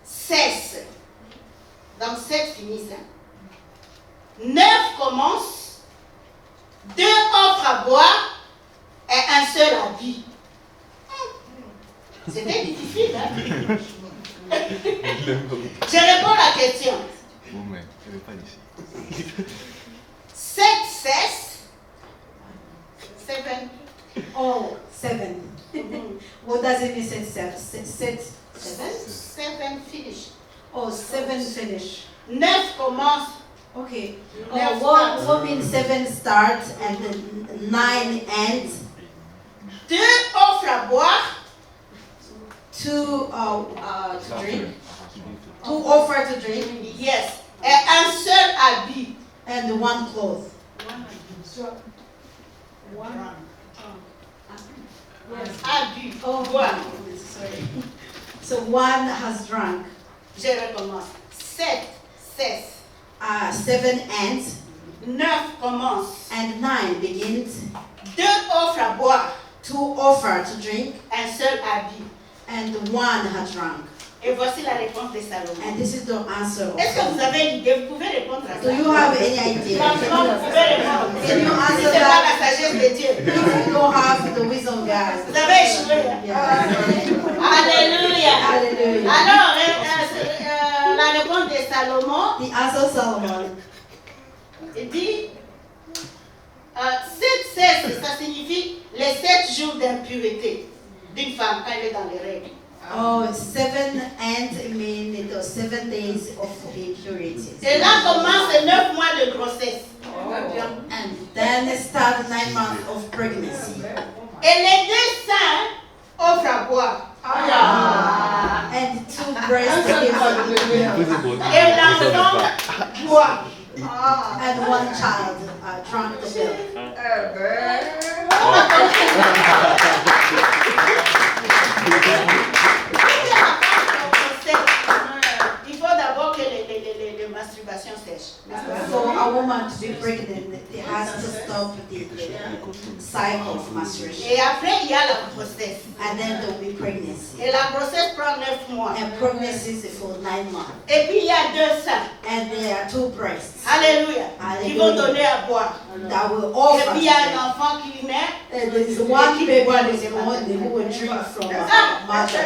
[SPEAKER 2] cesse? Donc 7 finissent. 9 commence, 2 offrent à boire et un seul habit. C'était difficile, hein? Je réponds à la question.
[SPEAKER 3] Bon, mais je vais pas ici.
[SPEAKER 2] 7 cesse. 7.
[SPEAKER 1] Oh, 7. What does it mean? Set
[SPEAKER 2] 7 finish.
[SPEAKER 1] Oh, 7 finish.
[SPEAKER 2] 9 commence.
[SPEAKER 1] Okay.
[SPEAKER 2] Never
[SPEAKER 1] What means 7 start and then 9 end?
[SPEAKER 2] 2 offrent à boire.
[SPEAKER 1] 2 to drink. 2 offer to drink
[SPEAKER 2] Yes. Et un seul habit.
[SPEAKER 1] and 1 cloth.
[SPEAKER 2] Habit.
[SPEAKER 1] Oh,
[SPEAKER 2] Boire.
[SPEAKER 1] sorry. So 1 has drunk.
[SPEAKER 2] Je recommence. 7 cesse.
[SPEAKER 1] 7 ends
[SPEAKER 2] 9 commence.
[SPEAKER 1] and 9 begins.
[SPEAKER 2] 2 offrent à boire.
[SPEAKER 1] 2 offer to drink
[SPEAKER 2] Un seul habit.
[SPEAKER 1] and 1 has drunk.
[SPEAKER 2] Et voici la réponse de Salomon.
[SPEAKER 1] And this is the answer.
[SPEAKER 2] Est-ce que vous avez l'idée? Vous pouvez répondre à ça.
[SPEAKER 1] Do you have any idea?
[SPEAKER 2] Franchement, vous pouvez répondre.
[SPEAKER 1] Can you
[SPEAKER 2] Si
[SPEAKER 1] answer
[SPEAKER 2] c'est pas
[SPEAKER 1] that?
[SPEAKER 2] la sagesse de Dieu.
[SPEAKER 1] If you don't have the wisdom of God.
[SPEAKER 2] Vous avez échoué.
[SPEAKER 1] Yeah.
[SPEAKER 2] Alléluia.
[SPEAKER 1] Hallelujah.
[SPEAKER 2] Alors, la réponse de Salomon,
[SPEAKER 1] The answer of Solomon.
[SPEAKER 2] il dit 7 cesse, ça signifie les 7 jours d'impureté d'une femme quand elle est dans les règles.
[SPEAKER 1] Oh, 7 ends mean the 7 days of impurity.
[SPEAKER 2] Et là commence 9 mois de grossesse.
[SPEAKER 1] And then start 9 months of pregnancy.
[SPEAKER 2] Et les 2 seins offrent à boire.
[SPEAKER 1] And 2 breasts given.
[SPEAKER 2] Et l'enfant boit.
[SPEAKER 1] And 1 child drank the milk.
[SPEAKER 2] Il faut d'abord que les masturbations sèchent.
[SPEAKER 1] For a woman to be pregnant, has to stop the cycle of masturbation.
[SPEAKER 2] Et après, il y a la grossesse.
[SPEAKER 1] And then there will be pregnancy.
[SPEAKER 2] Et la grossesse prend 9 mois.
[SPEAKER 1] And pregnancy is for 9 months.
[SPEAKER 2] Et puis, il y a 2 seins.
[SPEAKER 1] And there are 2 breasts
[SPEAKER 2] Alléluia. Qui vont donner à boire.
[SPEAKER 1] that will
[SPEAKER 2] Et
[SPEAKER 1] offer.
[SPEAKER 2] puis, il y a un enfant qui naît.
[SPEAKER 1] And there is one baby who is born who will drink from a mother.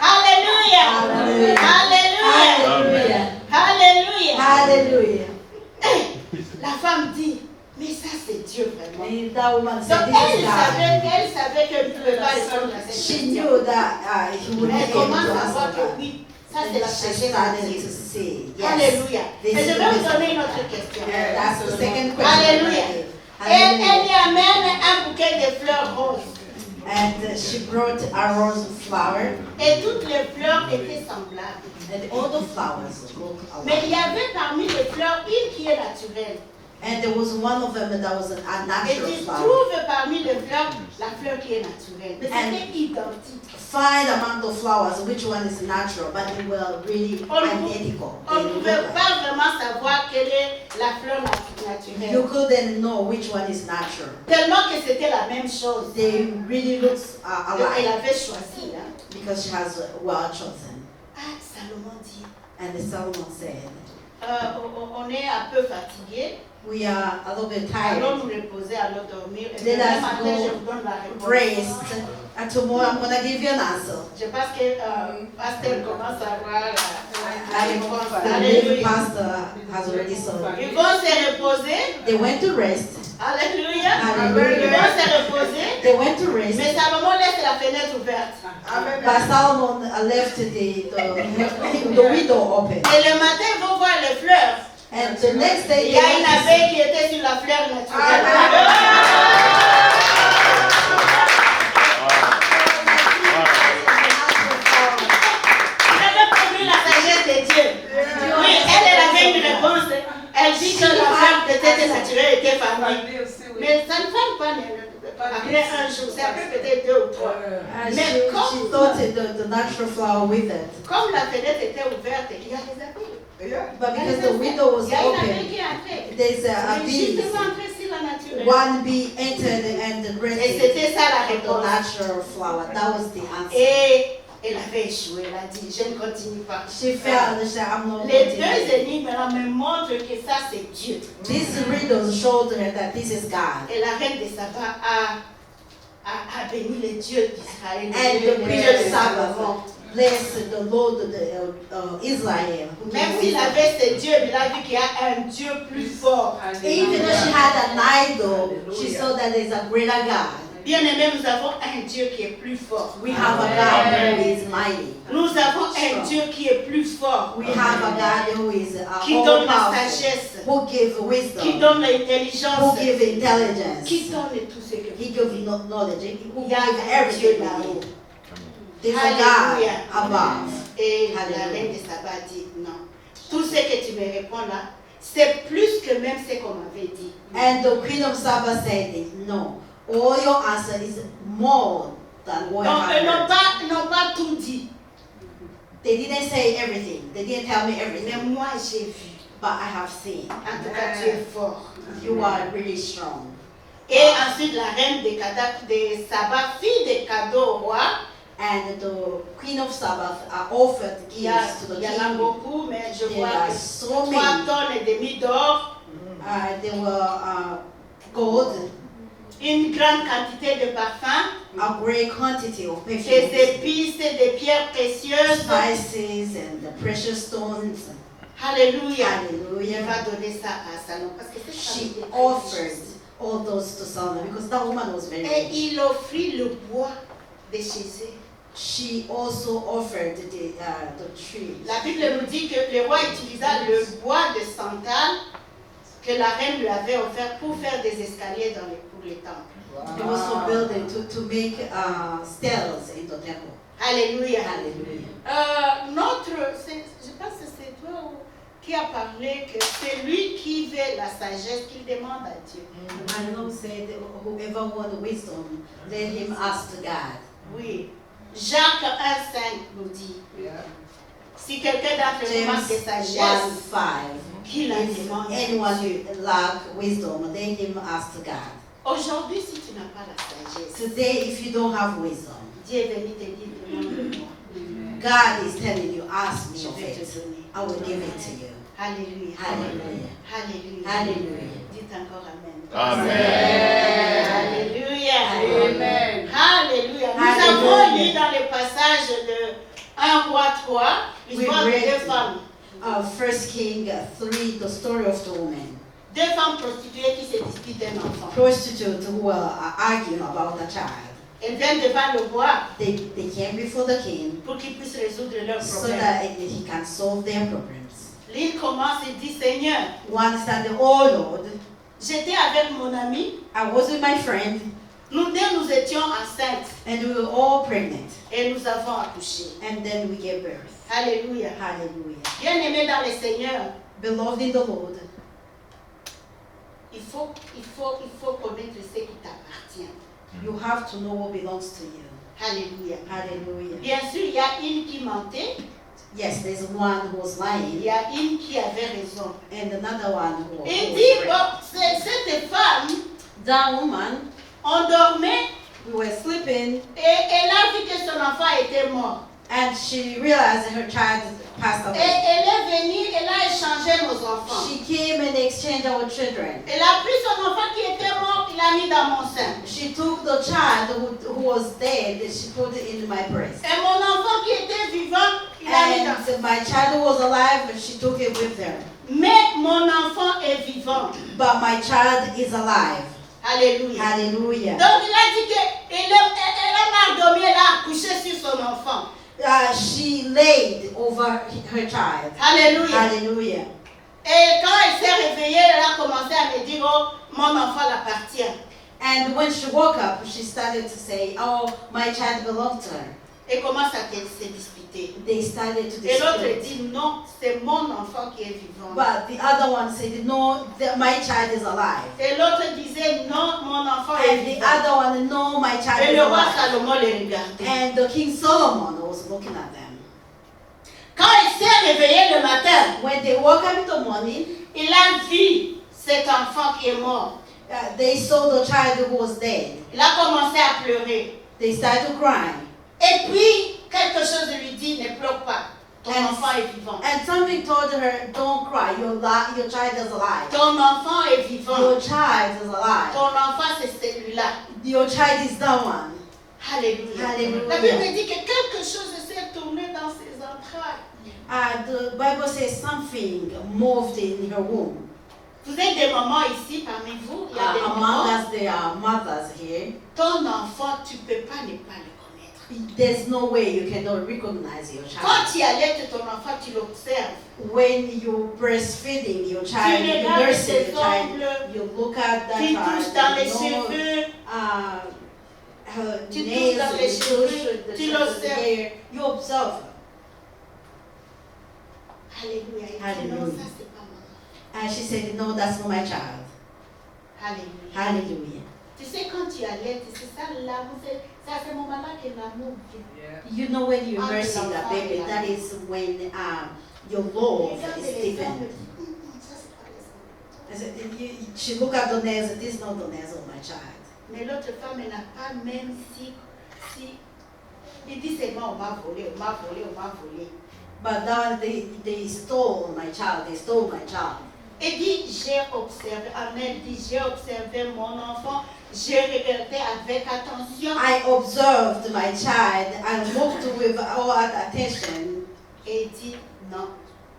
[SPEAKER 2] Alléluia.
[SPEAKER 1] Hallelujah.
[SPEAKER 2] Alléluia.
[SPEAKER 1] Hallelujah.
[SPEAKER 2] Alléluia.
[SPEAKER 1] Hallelujah.
[SPEAKER 2] La femme dit, mais ça c'est Dieu vraiment.
[SPEAKER 1] And that woman
[SPEAKER 2] Donc
[SPEAKER 1] said, this is God.
[SPEAKER 2] elle savait qu'elle ne pouvait pas répondre à cette
[SPEAKER 1] She
[SPEAKER 2] question.
[SPEAKER 1] knew that he would
[SPEAKER 2] Elle
[SPEAKER 1] be able
[SPEAKER 2] commence
[SPEAKER 1] to
[SPEAKER 2] à voir
[SPEAKER 1] answer
[SPEAKER 2] que
[SPEAKER 1] that.
[SPEAKER 2] oui, ça c'est la
[SPEAKER 1] And she
[SPEAKER 2] sagesse de
[SPEAKER 1] started
[SPEAKER 2] Dieu.
[SPEAKER 1] to say, yes.
[SPEAKER 2] Alléluia.
[SPEAKER 1] This
[SPEAKER 2] Et je
[SPEAKER 1] is
[SPEAKER 2] vais vous
[SPEAKER 1] wisdom.
[SPEAKER 2] donner une autre question.
[SPEAKER 1] That's the second question.
[SPEAKER 2] Alléluia. Et elle y amène un bouquet de fleurs roses.
[SPEAKER 1] And she brought a rose flower,
[SPEAKER 2] Et toutes les fleurs étaient semblables.
[SPEAKER 1] and all the flowers look
[SPEAKER 2] Mais il y
[SPEAKER 1] alike.
[SPEAKER 2] avait parmi les fleurs une qui est naturelle.
[SPEAKER 1] And there was one of them that was a
[SPEAKER 2] Et
[SPEAKER 1] natural
[SPEAKER 2] tu
[SPEAKER 1] flower.
[SPEAKER 2] trouves parmi les fleurs la fleur qui est naturelle. Mais c'était identique.
[SPEAKER 1] Find among the flowers which one is natural, but they were really identical.
[SPEAKER 2] On ne
[SPEAKER 1] They
[SPEAKER 2] pouvait
[SPEAKER 1] look
[SPEAKER 2] pas vraiment savoir quelle est la fleur
[SPEAKER 1] like.
[SPEAKER 2] naturelle.
[SPEAKER 1] You couldn't know which one is natural.
[SPEAKER 2] Tellement que c'était la même chose.
[SPEAKER 1] They really look
[SPEAKER 2] Elle
[SPEAKER 1] alike
[SPEAKER 2] avait choisi. Hein.
[SPEAKER 1] because she has well chosen.
[SPEAKER 2] Ah, Salomon dit,
[SPEAKER 1] And the Solomon said,
[SPEAKER 2] on est un peu fatigué.
[SPEAKER 1] we are a little bit
[SPEAKER 2] Allons
[SPEAKER 1] tired.
[SPEAKER 2] nous reposer, allons dormir. Et
[SPEAKER 1] Let
[SPEAKER 2] demain
[SPEAKER 1] us
[SPEAKER 2] matin,
[SPEAKER 1] go
[SPEAKER 2] je vous donne la réponse.
[SPEAKER 1] Rest. And tomorrow I'm going to give you an answer.
[SPEAKER 2] Je pense que Pasteur commence à voir la réponse.
[SPEAKER 1] The lead
[SPEAKER 2] Alléluia.
[SPEAKER 1] pastor has already said.
[SPEAKER 2] Ils vont se reposer.
[SPEAKER 1] They went to rest.
[SPEAKER 2] Alléluia.
[SPEAKER 1] Alléluia.
[SPEAKER 2] Ils vont se reposer.
[SPEAKER 1] They went to rest.
[SPEAKER 2] Mais Salomon laisse la fenêtre ouverte.
[SPEAKER 1] But Solomon left the window open.
[SPEAKER 2] Et le matin, ils vont voir les fleurs.
[SPEAKER 1] And the next day,
[SPEAKER 2] Il y
[SPEAKER 1] they
[SPEAKER 2] a une
[SPEAKER 1] went to
[SPEAKER 2] abeille qui était sur la fleur naturelle. J'avais compris la sagesse de Dieu. Oui, elle avait une réponse. Elle dit que la fleur peut-être naturelle était famille. Mais ça ne fait pas après un jour, c'est après peut-être 2 ou 3.
[SPEAKER 1] she
[SPEAKER 2] comme,
[SPEAKER 1] thought the natural flower with it.
[SPEAKER 2] comme la fenêtre était ouverte, il y a des abeilles.
[SPEAKER 1] But because the window was
[SPEAKER 2] Il y a une abeille
[SPEAKER 1] open,
[SPEAKER 2] qui est entrée.
[SPEAKER 1] there's a
[SPEAKER 2] Mais
[SPEAKER 1] bee.
[SPEAKER 2] justement entrée sur la naturelle.
[SPEAKER 1] One bee entered and
[SPEAKER 2] Et
[SPEAKER 1] rested
[SPEAKER 2] c'était ça la
[SPEAKER 1] on the
[SPEAKER 2] réponse.
[SPEAKER 1] natural flower. That was the answer.
[SPEAKER 2] Et elle avait échoué, elle a dit, je ne continue pas.
[SPEAKER 1] She felt and she said, I'm not
[SPEAKER 2] Les
[SPEAKER 1] continuing.
[SPEAKER 2] deux énigmes là me montrent que ça c'est Dieu.
[SPEAKER 1] These riddles showed her that this is God.
[SPEAKER 2] Et la reine de Saba a béni le Dieu d'Israël.
[SPEAKER 1] And
[SPEAKER 2] le
[SPEAKER 1] the
[SPEAKER 2] Dieu
[SPEAKER 1] Queen of
[SPEAKER 2] de
[SPEAKER 1] Saba
[SPEAKER 2] Salomon.
[SPEAKER 1] blessed the Lord of Israel. Who
[SPEAKER 2] Même
[SPEAKER 1] gave
[SPEAKER 2] s'il
[SPEAKER 1] wisdom.
[SPEAKER 2] avait ce Dieu, il a vu qu'il y a un Dieu plus fort.
[SPEAKER 1] Even though she had an idol, she saw that there's a greater God.
[SPEAKER 2] Bien aimé, nous avons un Dieu qui est plus fort.
[SPEAKER 1] We have a God who is mighty.
[SPEAKER 2] Nous avons un Dieu qui est plus fort.
[SPEAKER 1] We have a God who is
[SPEAKER 2] Qui
[SPEAKER 1] all
[SPEAKER 2] donne la
[SPEAKER 1] powerful,
[SPEAKER 2] sagesse.
[SPEAKER 1] who gives
[SPEAKER 2] Qui
[SPEAKER 1] wisdom,
[SPEAKER 2] donne
[SPEAKER 1] who
[SPEAKER 2] l'intelligence.
[SPEAKER 1] gives intelligence,
[SPEAKER 2] Qui donne tout ce que
[SPEAKER 1] he gives knowledge, who
[SPEAKER 2] Il y a
[SPEAKER 1] gives
[SPEAKER 2] un Dieu
[SPEAKER 1] everything.
[SPEAKER 2] là-haut.
[SPEAKER 1] There's a
[SPEAKER 2] Alléluia.
[SPEAKER 1] God above.
[SPEAKER 2] Et la
[SPEAKER 1] Alléluia.
[SPEAKER 2] reine de Saba dit non. Tout ce que tu me réponds là, c'est plus que même ce qu'on m'avait dit.
[SPEAKER 1] And the Queen of Saba said, no, all your answer is more than what
[SPEAKER 2] Donc,
[SPEAKER 1] I
[SPEAKER 2] ils
[SPEAKER 1] have heard.
[SPEAKER 2] n'ont pas tout dit.
[SPEAKER 1] They didn't say everything. They didn't tell me
[SPEAKER 2] Mais
[SPEAKER 1] everything.
[SPEAKER 2] moi, j'ai vu.
[SPEAKER 1] But I have seen.
[SPEAKER 2] En tout cas, tu es fort.
[SPEAKER 1] You are really strong.
[SPEAKER 2] Et ensuite, la reine de Saba fit des cadeaux au roi.
[SPEAKER 1] And the Queen of Saba offered
[SPEAKER 2] Il y, a,
[SPEAKER 1] gifts to the
[SPEAKER 2] il y en a
[SPEAKER 1] king.
[SPEAKER 2] beaucoup, mais je
[SPEAKER 1] There
[SPEAKER 2] vois
[SPEAKER 1] are
[SPEAKER 2] que
[SPEAKER 1] so
[SPEAKER 2] 3
[SPEAKER 1] many.
[SPEAKER 2] tonnes et demie d'or,
[SPEAKER 1] There were gold,
[SPEAKER 2] une grande quantité de parfums,
[SPEAKER 1] a great quantity of
[SPEAKER 2] des
[SPEAKER 1] perfumes,
[SPEAKER 2] épices, des pierres précieuses.
[SPEAKER 1] spices, and the precious stones.
[SPEAKER 2] Alléluia. Il
[SPEAKER 1] Hallelujah.
[SPEAKER 2] va donner ça à Salomon. Parce que cette
[SPEAKER 1] She
[SPEAKER 2] femme était
[SPEAKER 1] offered
[SPEAKER 2] riche.
[SPEAKER 1] all those to Solomon because that woman was very
[SPEAKER 2] Et
[SPEAKER 1] rich.
[SPEAKER 2] il offrit le bois de chez eux.
[SPEAKER 1] She also offered the tree.
[SPEAKER 2] La Bible nous dit que le roi utilisa le bois de santal que la reine lui avait offert pour faire des escaliers pour les temples.
[SPEAKER 1] He also built it to make stairs in the temple.
[SPEAKER 2] Alléluia.
[SPEAKER 1] Hallelujah.
[SPEAKER 2] Je pense que c'est toi qui a parlé que c'est lui qui veut la sagesse qu'il demande à Dieu.
[SPEAKER 1] I know said whoever wants wisdom, let him ask God.
[SPEAKER 2] Oui. Jacques 1,5 nous dit Si quelqu'un d'entre vous manque de
[SPEAKER 1] James
[SPEAKER 2] sagesse,
[SPEAKER 1] 1:5.
[SPEAKER 2] qu'il la
[SPEAKER 1] If
[SPEAKER 2] demande.
[SPEAKER 1] anyone lack wisdom, let him ask God.
[SPEAKER 2] Aujourd'hui, si tu n'as pas la sagesse,
[SPEAKER 1] Today, if you don't have wisdom,
[SPEAKER 2] Dieu est venu te dire, demande-moi.
[SPEAKER 1] God is telling you, ask me
[SPEAKER 2] Je
[SPEAKER 1] of
[SPEAKER 2] vais te
[SPEAKER 1] it.
[SPEAKER 2] donner.
[SPEAKER 1] I will give it to you.
[SPEAKER 2] Alléluia.
[SPEAKER 1] Hallelujah.
[SPEAKER 2] Alléluia.
[SPEAKER 1] Hallelujah.
[SPEAKER 2] Dites encore Amen.
[SPEAKER 3] Amen.
[SPEAKER 2] Alléluia.
[SPEAKER 1] Amen.
[SPEAKER 2] Alléluia. Nous
[SPEAKER 1] Alléluia.
[SPEAKER 2] avons lu dans le passage de 1 roi 3 l'histoire de
[SPEAKER 1] read
[SPEAKER 2] deux femmes.
[SPEAKER 1] 1 King 3, the story of the woman.
[SPEAKER 2] Deux femmes prostituées qui se disputent d'un enfant.
[SPEAKER 1] Prostitute who were arguing about a child.
[SPEAKER 2] Elles viennent devant le roi
[SPEAKER 1] They came before the king
[SPEAKER 2] pour qu'il puisse résoudre leurs
[SPEAKER 1] so
[SPEAKER 2] problèmes.
[SPEAKER 1] that he can solve their problems.
[SPEAKER 2] L'île commence et dit, Seigneur,
[SPEAKER 1] One standing, oh Lord,
[SPEAKER 2] j'étais avec mon ami,
[SPEAKER 1] I was with my friend
[SPEAKER 2] nous deux nous étions enceintes
[SPEAKER 1] and we were all pregnant.
[SPEAKER 2] et nous avons accouché.
[SPEAKER 1] And then we gave birth.
[SPEAKER 2] Alléluia.
[SPEAKER 1] Hallelujah.
[SPEAKER 2] Bien-aimés dans le Seigneur,
[SPEAKER 1] Beloved in the Lord,
[SPEAKER 2] il faut connaître ce qui t'appartient.
[SPEAKER 1] you have to know what belongs to you.
[SPEAKER 2] Alléluia.
[SPEAKER 1] Hallelujah.
[SPEAKER 2] Bien sûr, il y a une qui mentait,
[SPEAKER 1] Yes, there's one who was
[SPEAKER 2] il
[SPEAKER 1] lying
[SPEAKER 2] y a une qui avait raison.
[SPEAKER 1] and another one who was
[SPEAKER 2] Il dit,
[SPEAKER 1] right.
[SPEAKER 2] bon, cette femme,
[SPEAKER 1] That woman,
[SPEAKER 2] on dormait
[SPEAKER 1] we were sleeping
[SPEAKER 2] et elle a vu que son enfant était mort.
[SPEAKER 1] and she realized her child passed
[SPEAKER 2] Et
[SPEAKER 1] away.
[SPEAKER 2] elle est venue, elle a échangé nos enfants.
[SPEAKER 1] She came and exchanged our children.
[SPEAKER 2] Elle a pris son enfant qui était mort, il l'a mis dans mon sein.
[SPEAKER 1] She took the child who was dead and she put it in my breast.
[SPEAKER 2] Et mon enfant qui était vivant, il l'a mis dans
[SPEAKER 1] And my child who was alive, she took it with her.
[SPEAKER 2] Mais mon enfant est vivant.
[SPEAKER 1] But my child is alive.
[SPEAKER 2] Alléluia.
[SPEAKER 1] Hallelujah.
[SPEAKER 2] Donc il a dit qu'elle a mal dormi, elle a accouché sur son enfant.
[SPEAKER 1] She laid over her child.
[SPEAKER 2] Alléluia.
[SPEAKER 1] Hallelujah.
[SPEAKER 2] Et quand elle s'est réveillée, elle a commencé à me dire, oh, mon enfant l'appartient.
[SPEAKER 1] And when she woke up, she started to say, oh, my child belonged to her.
[SPEAKER 2] Et commence à se disputer.
[SPEAKER 1] They started to
[SPEAKER 2] Et l'autre
[SPEAKER 1] dispute.
[SPEAKER 2] dit, non, c'est mon enfant qui est vivant.
[SPEAKER 1] But the other one said, no, my child is alive.
[SPEAKER 2] Et l'autre disait, non, mon enfant est
[SPEAKER 1] And the
[SPEAKER 2] vivant.
[SPEAKER 1] other one, no, my child
[SPEAKER 2] Et
[SPEAKER 1] is
[SPEAKER 2] le roi
[SPEAKER 1] alive.
[SPEAKER 2] Salomon les regardait.
[SPEAKER 1] And the King Solomon was looking at them.
[SPEAKER 2] Quand il s'est réveillé le matin,
[SPEAKER 1] When they woke up in the morning,
[SPEAKER 2] il a vu cet enfant qui est mort.
[SPEAKER 1] they saw the child who was dead.
[SPEAKER 2] Il a commencé à pleurer.
[SPEAKER 1] They started to cry.
[SPEAKER 2] Et puis, quelque chose lui dit, ne pleure pas. Ton
[SPEAKER 1] And-
[SPEAKER 2] enfant est vivant.
[SPEAKER 1] And something told her, don't cry, your child is alive.
[SPEAKER 2] Ton enfant est vivant.
[SPEAKER 1] Your child is alive.
[SPEAKER 2] Ton enfant, c'est celui-là.
[SPEAKER 1] Your child is that one.
[SPEAKER 2] Alléluia.
[SPEAKER 1] Alléluia.
[SPEAKER 2] La Bible dit que quelque chose s'est tourné dans ses entrailles.
[SPEAKER 1] The Bible says something moved in her womb.
[SPEAKER 2] Vous êtes des mamans ici parmi vous. Il y a des
[SPEAKER 1] Among
[SPEAKER 2] mamans.
[SPEAKER 1] us, there are mothers here.
[SPEAKER 2] Ton enfant, tu ne peux pas ne pas le connaître.
[SPEAKER 1] There's no way you cannot recognize your
[SPEAKER 2] Quand
[SPEAKER 1] child.
[SPEAKER 2] tu allaites ton enfant, tu l'observes.
[SPEAKER 1] When you're breastfeeding your
[SPEAKER 2] Tu
[SPEAKER 1] child, you're
[SPEAKER 2] regardes
[SPEAKER 1] nursing
[SPEAKER 2] ses
[SPEAKER 1] your child,
[SPEAKER 2] ongles,
[SPEAKER 1] you look at that
[SPEAKER 2] tu touches dans
[SPEAKER 1] child,
[SPEAKER 2] les
[SPEAKER 1] you know,
[SPEAKER 2] cheveux.
[SPEAKER 1] her
[SPEAKER 2] Tu touches
[SPEAKER 1] nails,
[SPEAKER 2] dans
[SPEAKER 1] you
[SPEAKER 2] les cheveux,
[SPEAKER 1] touch the
[SPEAKER 2] tu
[SPEAKER 1] top of the
[SPEAKER 2] l'observes.
[SPEAKER 1] hair, you observe her.
[SPEAKER 2] Alléluia. Il dit,
[SPEAKER 1] Alléluia.
[SPEAKER 2] non, ça c'est pas mon enfant.
[SPEAKER 1] And she said, no, that's not my child.
[SPEAKER 2] Alléluia.
[SPEAKER 1] Hallelujah.
[SPEAKER 2] Tu sais, quand tu allaites, c'est ça l'amour. C'est à ce moment-là que l'amour vient.
[SPEAKER 1] You know when you're
[SPEAKER 2] Ah,
[SPEAKER 1] nursing
[SPEAKER 2] l'enfant
[SPEAKER 1] a baby,
[SPEAKER 2] est là.
[SPEAKER 1] that is when your love
[SPEAKER 2] Regarde
[SPEAKER 1] is
[SPEAKER 2] les
[SPEAKER 1] deepened.
[SPEAKER 2] ongles. Ça c'est pas les ongles.
[SPEAKER 1] I said, she look at the nails, this is not the nails of my child.
[SPEAKER 2] Mais l'autre femme, elle n'a pas même si. Il dit seulement on m'a volé, on m'a volé, on m'a volé.
[SPEAKER 1] But now they stole my child, they stole my child.
[SPEAKER 2] Et dit, j'ai observé, Amen dit, j'ai observé mon enfant, j'ai regardé avec attention.
[SPEAKER 1] I observed my child, I looked with all attention,
[SPEAKER 2] Et il dit, non,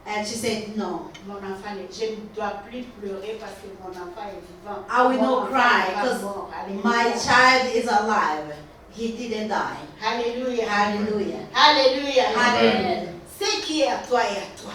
[SPEAKER 1] and she said, no,
[SPEAKER 2] mon enfant, je ne dois plus pleurer parce que mon enfant est vivant.
[SPEAKER 1] I will
[SPEAKER 2] Mon
[SPEAKER 1] not
[SPEAKER 2] enfant
[SPEAKER 1] cry
[SPEAKER 2] n'est pas
[SPEAKER 1] because
[SPEAKER 2] mort. Alléluia.
[SPEAKER 1] my child is alive. He didn't die.
[SPEAKER 2] Alléluia.
[SPEAKER 1] Hallelujah.
[SPEAKER 2] Alléluia.
[SPEAKER 1] Hallelujah.
[SPEAKER 2] Ce qui est à toi est à toi.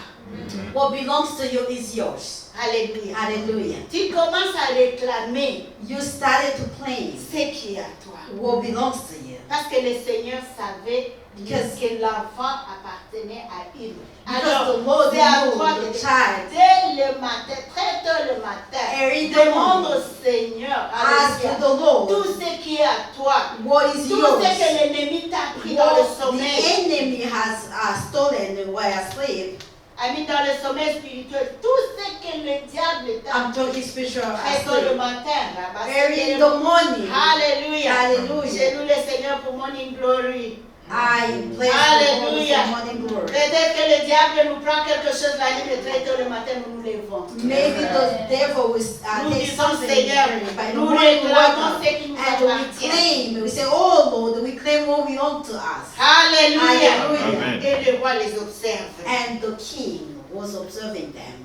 [SPEAKER 1] What belongs to you is yours.
[SPEAKER 2] Alléluia.
[SPEAKER 1] Hallelujah.
[SPEAKER 2] Tu commences à réclamer
[SPEAKER 1] You started to claim
[SPEAKER 2] ce qui est à toi.
[SPEAKER 1] what belongs to you.
[SPEAKER 2] Parce que le Seigneur savait
[SPEAKER 1] Because-
[SPEAKER 2] que l'enfant appartenait à il.
[SPEAKER 1] Because the Lord
[SPEAKER 2] c'est à
[SPEAKER 1] knew
[SPEAKER 2] toi
[SPEAKER 1] the
[SPEAKER 2] de
[SPEAKER 1] child.
[SPEAKER 2] dès le matin, très tôt le matin,
[SPEAKER 1] Every
[SPEAKER 2] demande
[SPEAKER 1] morning.
[SPEAKER 2] au Seigneur,
[SPEAKER 1] Ask
[SPEAKER 2] alléluia,
[SPEAKER 1] the Lord
[SPEAKER 2] tout ce qui est à toi,
[SPEAKER 1] what is
[SPEAKER 2] tout
[SPEAKER 1] yours.
[SPEAKER 2] ce que l'ennemi t'a pris dans le
[SPEAKER 1] What the
[SPEAKER 2] sommeil,
[SPEAKER 1] enemy he has stolen while asleep,
[SPEAKER 2] Amis, dans le sommeil spirituel, tout ce que le diable t'a
[SPEAKER 1] I'm talking spiritual
[SPEAKER 2] fait tôt le
[SPEAKER 1] asleep.
[SPEAKER 2] matin, là-bas.
[SPEAKER 1] Early in the morning,
[SPEAKER 2] Alléluia.
[SPEAKER 1] Hallelujah.
[SPEAKER 2] Je loue le Seigneur pour morning glory.
[SPEAKER 1] I place the
[SPEAKER 2] Hallelujah.
[SPEAKER 1] morning glory.
[SPEAKER 2] Peut-être que le diable nous prend quelque chose la nuit, mais très tôt le matin, nous nous levons.
[SPEAKER 1] Maybe the devil will
[SPEAKER 2] Nous
[SPEAKER 1] take
[SPEAKER 2] disons,
[SPEAKER 1] something
[SPEAKER 2] Seigneur,
[SPEAKER 1] by the
[SPEAKER 2] nous
[SPEAKER 1] morning we wake
[SPEAKER 2] réclamons
[SPEAKER 1] up
[SPEAKER 2] ce qui nous
[SPEAKER 1] and we
[SPEAKER 2] appartient.
[SPEAKER 1] claim, we say, oh Lord, we claim what belongs to us.
[SPEAKER 2] Alléluia.
[SPEAKER 1] Hallelujah.
[SPEAKER 2] Et le roi les observe.
[SPEAKER 1] And the king was observing them.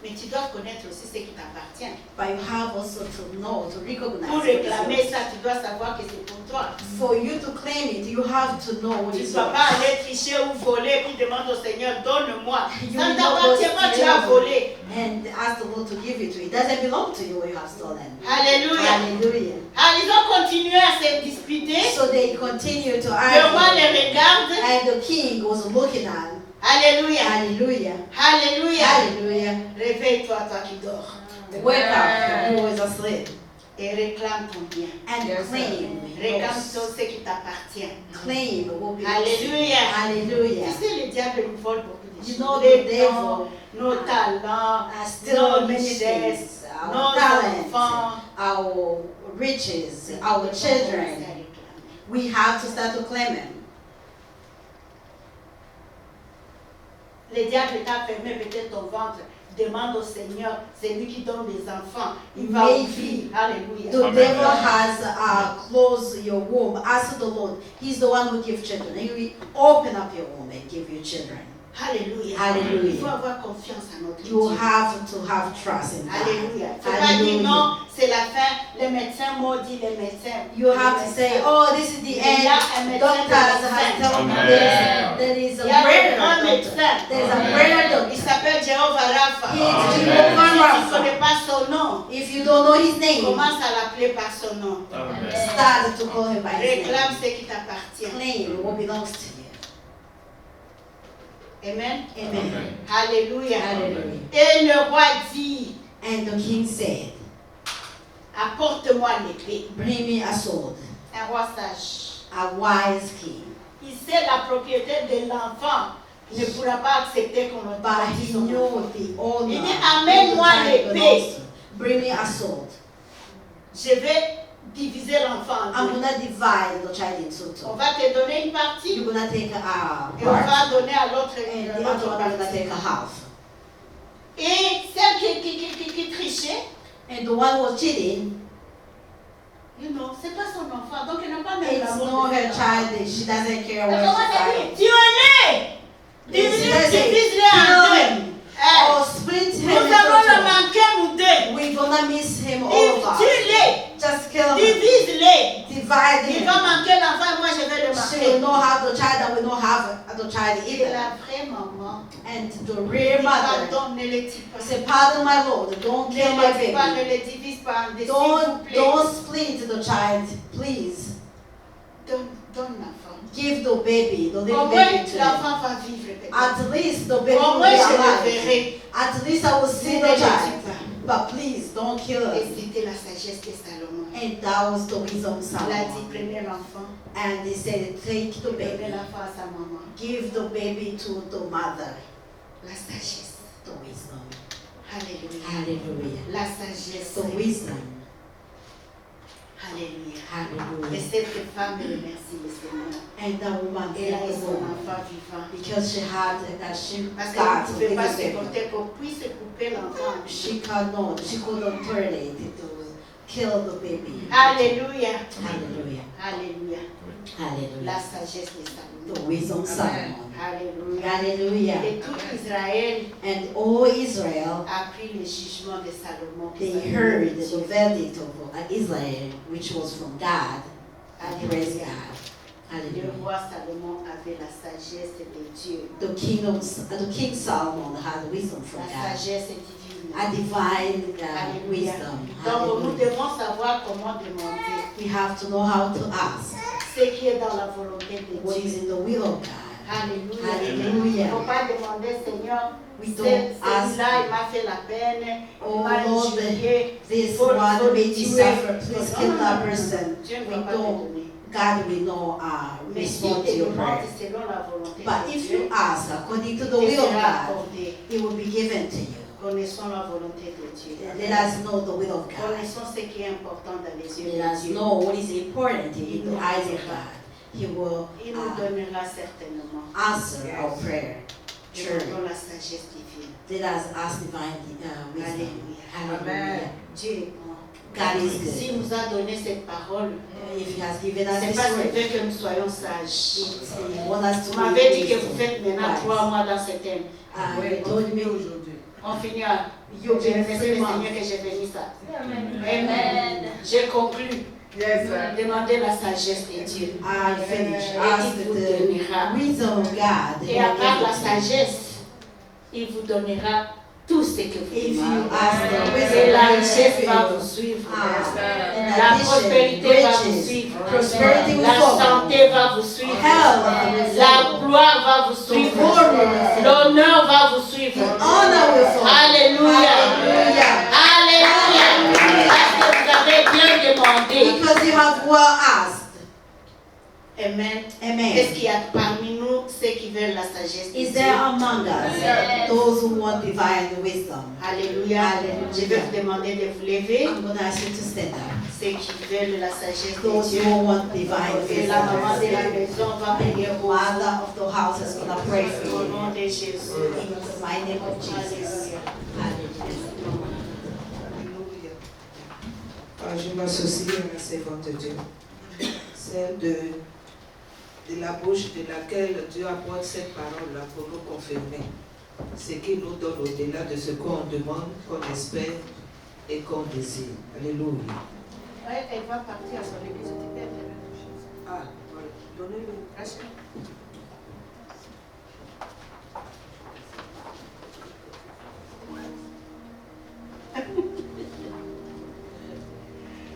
[SPEAKER 2] Mais tu dois connaître aussi ce qui t'appartient.
[SPEAKER 1] But you have also to know, to recognize.
[SPEAKER 2] Pour
[SPEAKER 1] what is
[SPEAKER 2] réclamer
[SPEAKER 1] yours.
[SPEAKER 2] ça, tu dois savoir que c'est pour toi.
[SPEAKER 1] For you to claim it, you have to know what
[SPEAKER 2] Tu ne
[SPEAKER 1] is
[SPEAKER 2] dois
[SPEAKER 1] yours.
[SPEAKER 2] pas aller tricher ou voler puis demande au Seigneur, donne-moi.
[SPEAKER 1] You
[SPEAKER 2] Ça ne
[SPEAKER 1] will not
[SPEAKER 2] t'appartient
[SPEAKER 1] go
[SPEAKER 2] pas, tu
[SPEAKER 1] steal
[SPEAKER 2] as volé.
[SPEAKER 1] and ask the Lord to give it to you. It doesn't belong to you what you have stolen.
[SPEAKER 2] Alléluia.
[SPEAKER 1] Hallelujah.
[SPEAKER 2] Ah, ils ont continué à se disputer.
[SPEAKER 1] So they continue to
[SPEAKER 2] Le roi
[SPEAKER 1] argue.
[SPEAKER 2] les regarde.
[SPEAKER 1] And the king was looking at.
[SPEAKER 2] Alléluia.
[SPEAKER 1] Hallelujah.
[SPEAKER 2] Alléluia.
[SPEAKER 1] Hallelujah.
[SPEAKER 2] Réveille-toi, toi qui dors.
[SPEAKER 1] Wake up, who is asleep,
[SPEAKER 2] Et réclame ton bien.
[SPEAKER 1] and claim
[SPEAKER 2] Réclame
[SPEAKER 1] yours.
[SPEAKER 2] tout ce qui t'appartient.
[SPEAKER 1] Claim what belongs to you.
[SPEAKER 2] Alléluia.
[SPEAKER 1] Hallelujah.
[SPEAKER 2] Tu sais, le diable nous vole beaucoup de
[SPEAKER 1] You
[SPEAKER 2] choses.
[SPEAKER 1] know
[SPEAKER 2] Les
[SPEAKER 1] the
[SPEAKER 2] dons,
[SPEAKER 1] devil
[SPEAKER 2] nos talents,
[SPEAKER 1] Still
[SPEAKER 2] nos
[SPEAKER 1] many
[SPEAKER 2] richesses,
[SPEAKER 1] things, our
[SPEAKER 2] nos
[SPEAKER 1] talents,
[SPEAKER 2] enfants.
[SPEAKER 1] our riches, our children. We have to start to claim them.
[SPEAKER 2] Le diable t'a fermé peut-être ton ventre. Demande au Seigneur, c'est lui qui donne des enfants. Il va
[SPEAKER 1] Maybe
[SPEAKER 2] ouvrir. Alléluia.
[SPEAKER 1] The
[SPEAKER 4] Amen.
[SPEAKER 1] devil has closed your womb. Ask the Lord. He's the one who gives children. He will open up your womb and give you children.
[SPEAKER 2] Alléluia.
[SPEAKER 1] Hallelujah.
[SPEAKER 2] Il faut avoir confiance en notre
[SPEAKER 1] You
[SPEAKER 2] Dieu.
[SPEAKER 1] have to have trust in God.
[SPEAKER 2] Alléluia. Il ne faut pas dire non, c'est la fin. Les médecins m'ont dit, les médecins.
[SPEAKER 1] You have to say, oh, this is the end. Doctors have told me
[SPEAKER 4] Amen.
[SPEAKER 1] there is a
[SPEAKER 2] Il y a un
[SPEAKER 1] greater
[SPEAKER 2] grand
[SPEAKER 1] doctor.
[SPEAKER 2] médecin.
[SPEAKER 1] There's a greater
[SPEAKER 2] Il
[SPEAKER 1] doctor.
[SPEAKER 2] s'appelle Jehovah Rapha.
[SPEAKER 1] He
[SPEAKER 4] Amen.
[SPEAKER 1] is
[SPEAKER 2] Si
[SPEAKER 1] Jehovah
[SPEAKER 2] tu ne
[SPEAKER 1] Rapha.
[SPEAKER 2] connais pas son nom,
[SPEAKER 1] If you don't know his name,
[SPEAKER 2] commence à l'appeler par son nom.
[SPEAKER 4] Amen.
[SPEAKER 1] start to call him by his
[SPEAKER 2] Réclame
[SPEAKER 1] name.
[SPEAKER 2] ce qui t'appartient.
[SPEAKER 1] Claim what belongs to you.
[SPEAKER 2] Amen.
[SPEAKER 1] Amen.
[SPEAKER 4] Amen.
[SPEAKER 2] Alléluia.
[SPEAKER 1] Hallelujah.
[SPEAKER 2] Et le roi dit,
[SPEAKER 1] And the king said,
[SPEAKER 2] apporte-moi l'épée.
[SPEAKER 1] bring me a sword.
[SPEAKER 2] Un roi sage.
[SPEAKER 1] A wise king.
[SPEAKER 2] Il sait la propriété de l'enfant. Il ne pourra pas accepter qu'on le
[SPEAKER 1] But
[SPEAKER 2] bâtisse
[SPEAKER 1] he
[SPEAKER 2] son
[SPEAKER 1] knew
[SPEAKER 2] enfant.
[SPEAKER 1] the owner.
[SPEAKER 2] Il dit,
[SPEAKER 1] who
[SPEAKER 2] amène-moi
[SPEAKER 1] the child
[SPEAKER 2] l'épée.
[SPEAKER 1] belongs to. Bring me a sword.
[SPEAKER 2] Je vais diviser l'enfant en
[SPEAKER 1] I'm
[SPEAKER 2] deux.
[SPEAKER 1] gonna divide the child into
[SPEAKER 2] On
[SPEAKER 1] two.
[SPEAKER 2] va te donner une partie
[SPEAKER 1] You're gonna take a
[SPEAKER 2] et on
[SPEAKER 1] part,
[SPEAKER 2] va donner à l'autre
[SPEAKER 1] and the
[SPEAKER 2] l'autre
[SPEAKER 1] other one are gonna
[SPEAKER 2] partie.
[SPEAKER 1] take a half.
[SPEAKER 2] Et celle qui trichait,
[SPEAKER 1] And the one who was cheating,
[SPEAKER 2] you know, c'est pas son enfant, donc elle n'a pas même
[SPEAKER 1] it's
[SPEAKER 2] l'amour
[SPEAKER 1] not
[SPEAKER 2] de
[SPEAKER 1] her
[SPEAKER 2] cet
[SPEAKER 1] child.
[SPEAKER 2] enfant.
[SPEAKER 1] She doesn't care
[SPEAKER 2] Elle
[SPEAKER 1] where
[SPEAKER 2] commence
[SPEAKER 1] she
[SPEAKER 2] à
[SPEAKER 1] died.
[SPEAKER 2] dire, tuez-les, divise-les en deux.
[SPEAKER 1] Kill him.
[SPEAKER 2] Eh,
[SPEAKER 1] Or split him
[SPEAKER 2] nous allons le
[SPEAKER 1] into
[SPEAKER 2] manquer, nous deux.
[SPEAKER 1] two. We're gonna miss him all of us.
[SPEAKER 2] Tue-les,
[SPEAKER 1] Just kill him.
[SPEAKER 2] divise-les.
[SPEAKER 1] Divide
[SPEAKER 2] Il
[SPEAKER 1] him.
[SPEAKER 2] va manquer l'enfant, moi je vais le
[SPEAKER 1] She will
[SPEAKER 2] manquer.
[SPEAKER 1] not have the child and will not have the child
[SPEAKER 2] Et
[SPEAKER 1] either.
[SPEAKER 2] la vraie maman,
[SPEAKER 1] And the real mother
[SPEAKER 2] pardon, ne le tue pas.
[SPEAKER 1] say, pardon my Lord, don't kill my
[SPEAKER 2] Ne le tue pas, ne
[SPEAKER 1] baby.
[SPEAKER 2] le divise pas en deux, s'il vous plaît.
[SPEAKER 1] Don't split the child, please.
[SPEAKER 2] Donne l'enfant.
[SPEAKER 1] Give the baby, the
[SPEAKER 2] Au
[SPEAKER 1] little
[SPEAKER 2] moins,
[SPEAKER 1] baby to him.
[SPEAKER 2] l'enfant va vivre peut-être.
[SPEAKER 1] At least the baby
[SPEAKER 2] Au
[SPEAKER 1] will
[SPEAKER 2] moins,
[SPEAKER 1] be
[SPEAKER 2] je le
[SPEAKER 1] alive.
[SPEAKER 2] verrai.
[SPEAKER 1] At least I will see
[SPEAKER 2] Ne
[SPEAKER 1] the
[SPEAKER 2] le tue
[SPEAKER 1] child.
[SPEAKER 2] pas.
[SPEAKER 1] But please don't kill
[SPEAKER 2] Et
[SPEAKER 1] him.
[SPEAKER 2] c'était la sagesse de Salomon.
[SPEAKER 1] And that was the wisdom of
[SPEAKER 2] Il a dit,
[SPEAKER 1] Solomon.
[SPEAKER 2] prenez l'enfant,
[SPEAKER 1] And he said, take the
[SPEAKER 2] donnez
[SPEAKER 1] baby,
[SPEAKER 2] l'enfant à sa maman.
[SPEAKER 1] give the baby to the mother.
[SPEAKER 2] La sagesse.
[SPEAKER 1] The wisdom.
[SPEAKER 2] Alléluia.
[SPEAKER 1] Hallelujah.
[SPEAKER 2] La sagesse.
[SPEAKER 1] The wisdom.
[SPEAKER 2] Alléluia. Et
[SPEAKER 1] Hallelujah.
[SPEAKER 2] cette femme remercie le Seigneur.
[SPEAKER 1] And that woman
[SPEAKER 2] Elle a eu
[SPEAKER 1] thanked the
[SPEAKER 2] son
[SPEAKER 1] Lord
[SPEAKER 2] enfant vivant.
[SPEAKER 1] because she had that she
[SPEAKER 2] Parce
[SPEAKER 1] got
[SPEAKER 2] qu'on
[SPEAKER 1] to
[SPEAKER 2] ne pouvait pas
[SPEAKER 1] live
[SPEAKER 2] se
[SPEAKER 1] baby.
[SPEAKER 2] compter qu'on puisse couper l'enfant.
[SPEAKER 1] She couldn't terminate it to kill the baby.
[SPEAKER 2] Alléluia.
[SPEAKER 1] Hallelujah.
[SPEAKER 2] Alléluia.
[SPEAKER 1] Hallelujah.
[SPEAKER 2] La sagesse de Salomon.
[SPEAKER 1] The wisdom of Solomon.
[SPEAKER 2] Alléluia.
[SPEAKER 1] Hallelujah.
[SPEAKER 2] Et tout Israël
[SPEAKER 1] And all Israel,
[SPEAKER 2] a pris le jugement de Salomon.
[SPEAKER 1] they heard the verdict of Israel, which was from God, and praise God.
[SPEAKER 2] Le
[SPEAKER 1] Hallelujah.
[SPEAKER 2] roi Salomon avait la sagesse de Dieu.
[SPEAKER 1] The King Solomon had wisdom from
[SPEAKER 2] La
[SPEAKER 1] God,
[SPEAKER 2] sagesse divine.
[SPEAKER 1] a divine
[SPEAKER 2] Alléluia.
[SPEAKER 1] wisdom.
[SPEAKER 2] Donc nous
[SPEAKER 1] Hallelujah.
[SPEAKER 2] devons savoir comment demander
[SPEAKER 1] We have to know how to ask
[SPEAKER 2] ce qui est dans la volonté de
[SPEAKER 1] what
[SPEAKER 2] Dieu.
[SPEAKER 1] is in the will of God.
[SPEAKER 2] Alléluia.
[SPEAKER 1] Hallelujah.
[SPEAKER 2] Il ne faut pas demander, Seigneur,
[SPEAKER 1] We don't ask,
[SPEAKER 2] celui-là, il m'a fait la peine,
[SPEAKER 1] oh
[SPEAKER 2] il m'a
[SPEAKER 1] Lord,
[SPEAKER 2] injurié.
[SPEAKER 1] this
[SPEAKER 2] faut
[SPEAKER 1] one
[SPEAKER 2] le
[SPEAKER 1] made me
[SPEAKER 2] tuer.
[SPEAKER 1] suffer. Please kill that person.
[SPEAKER 2] Dieu ne
[SPEAKER 1] We
[SPEAKER 2] va pas te
[SPEAKER 1] don't.
[SPEAKER 2] donner.
[SPEAKER 1] God will not
[SPEAKER 2] Mais si
[SPEAKER 1] respond to
[SPEAKER 2] tu
[SPEAKER 1] your
[SPEAKER 2] demandes
[SPEAKER 1] prayer.
[SPEAKER 2] selon la volonté
[SPEAKER 1] But
[SPEAKER 2] de
[SPEAKER 1] if
[SPEAKER 2] Dieu,
[SPEAKER 1] you ask according to the
[SPEAKER 2] il
[SPEAKER 1] will of
[SPEAKER 2] sera
[SPEAKER 1] God,
[SPEAKER 2] accordé.
[SPEAKER 1] it will be given to you.
[SPEAKER 2] Connaissons la volonté de Dieu.
[SPEAKER 1] Let us know the will of God.
[SPEAKER 2] Connaissons ce qui est important dans les yeux
[SPEAKER 1] Let
[SPEAKER 2] de
[SPEAKER 1] us
[SPEAKER 2] Dieu.
[SPEAKER 1] know what is important in the eyes of God. He will
[SPEAKER 2] Il nous donnera certainement.
[SPEAKER 1] answer our prayer.
[SPEAKER 2] Demandons la sagesse divine.
[SPEAKER 1] Let us ask divine wisdom. Hallelujah.
[SPEAKER 2] Dieu est bon.
[SPEAKER 1] God is good.
[SPEAKER 2] S'il nous a donné cette parole,
[SPEAKER 1] If He has given us
[SPEAKER 2] c'est
[SPEAKER 1] this
[SPEAKER 2] parce qu'il
[SPEAKER 1] word,
[SPEAKER 2] veut que nous soyons sages.
[SPEAKER 1] He wants us
[SPEAKER 2] Vous
[SPEAKER 1] to
[SPEAKER 2] m'avez dit
[SPEAKER 1] be
[SPEAKER 2] que vous faites maintenant
[SPEAKER 1] wise.
[SPEAKER 2] 3 mois dans ce thème.
[SPEAKER 1] You told me aujourd'hui.
[SPEAKER 2] On finit à
[SPEAKER 1] You've
[SPEAKER 2] je
[SPEAKER 1] been
[SPEAKER 2] remercie le
[SPEAKER 1] 3 months.
[SPEAKER 2] Seigneur que j'ai béni ça.
[SPEAKER 3] Amen.
[SPEAKER 2] J'ai conclu.
[SPEAKER 3] Yes, sir.
[SPEAKER 2] Demandez la sagesse de Dieu.
[SPEAKER 1] I finished.
[SPEAKER 2] Et
[SPEAKER 1] Ask
[SPEAKER 2] il vous
[SPEAKER 1] the
[SPEAKER 2] donnera.
[SPEAKER 1] wisdom of God.
[SPEAKER 2] Et à part la sagesse, il vous donnera tout ce que vous
[SPEAKER 1] If you
[SPEAKER 2] demandez.
[SPEAKER 1] ask the wisdom,
[SPEAKER 2] Et la
[SPEAKER 1] He will
[SPEAKER 2] richesse
[SPEAKER 1] give
[SPEAKER 2] va
[SPEAKER 1] you.
[SPEAKER 2] vous suivre.
[SPEAKER 1] In
[SPEAKER 2] La
[SPEAKER 1] addition,
[SPEAKER 2] prospérité va vous
[SPEAKER 1] riches,
[SPEAKER 2] suivre.
[SPEAKER 1] prosperity will
[SPEAKER 2] La
[SPEAKER 1] follow.
[SPEAKER 2] santé va vous suivre.
[SPEAKER 1] Health will
[SPEAKER 2] La
[SPEAKER 1] follow.
[SPEAKER 2] gloire va vous suivre.
[SPEAKER 1] glory will follow.
[SPEAKER 2] L'honneur va vous suivre.
[SPEAKER 1] Honor will follow.
[SPEAKER 2] Alléluia.
[SPEAKER 1] Hallelujah.
[SPEAKER 2] Alléluia. Parce que vous avez bien demandé.
[SPEAKER 1] Because you have well asked.
[SPEAKER 2] Amen.
[SPEAKER 1] Amen.
[SPEAKER 2] Est-ce qu'il y a parmi nous ceux qui veulent la sagesse de
[SPEAKER 1] Is
[SPEAKER 2] Dieu?
[SPEAKER 1] there among us
[SPEAKER 3] Yes.
[SPEAKER 1] those who want divine wisdom?
[SPEAKER 2] Alléluia.
[SPEAKER 1] Alléluia.
[SPEAKER 2] Je vais vous demander de vous lever.
[SPEAKER 1] I'm going to ask you to stand up.
[SPEAKER 2] Ceux qui veulent la sagesse de
[SPEAKER 1] Those
[SPEAKER 2] Dieu.
[SPEAKER 1] who want divine
[SPEAKER 2] Et la maman de la
[SPEAKER 1] wisdom.
[SPEAKER 2] maison va
[SPEAKER 1] The
[SPEAKER 2] prier pour vous.
[SPEAKER 1] mother of the house is going to pray for
[SPEAKER 2] Au
[SPEAKER 1] you.
[SPEAKER 2] nom de Jésus.
[SPEAKER 1] In the mighty name of Jesus.
[SPEAKER 2] Alléluia.
[SPEAKER 1] Hallelujah.
[SPEAKER 4] Je m'associe à la servante de Dieu, celle de la bouche de laquelle Dieu apporte cette parole-là pour nous confirmer ce qu'il nous donne au-delà de ce qu'on demande, qu'on espère et qu'on désire. Alléluia.
[SPEAKER 2] Ouais, elle va partir à son église.
[SPEAKER 4] Ah, voilà. Donnez-le.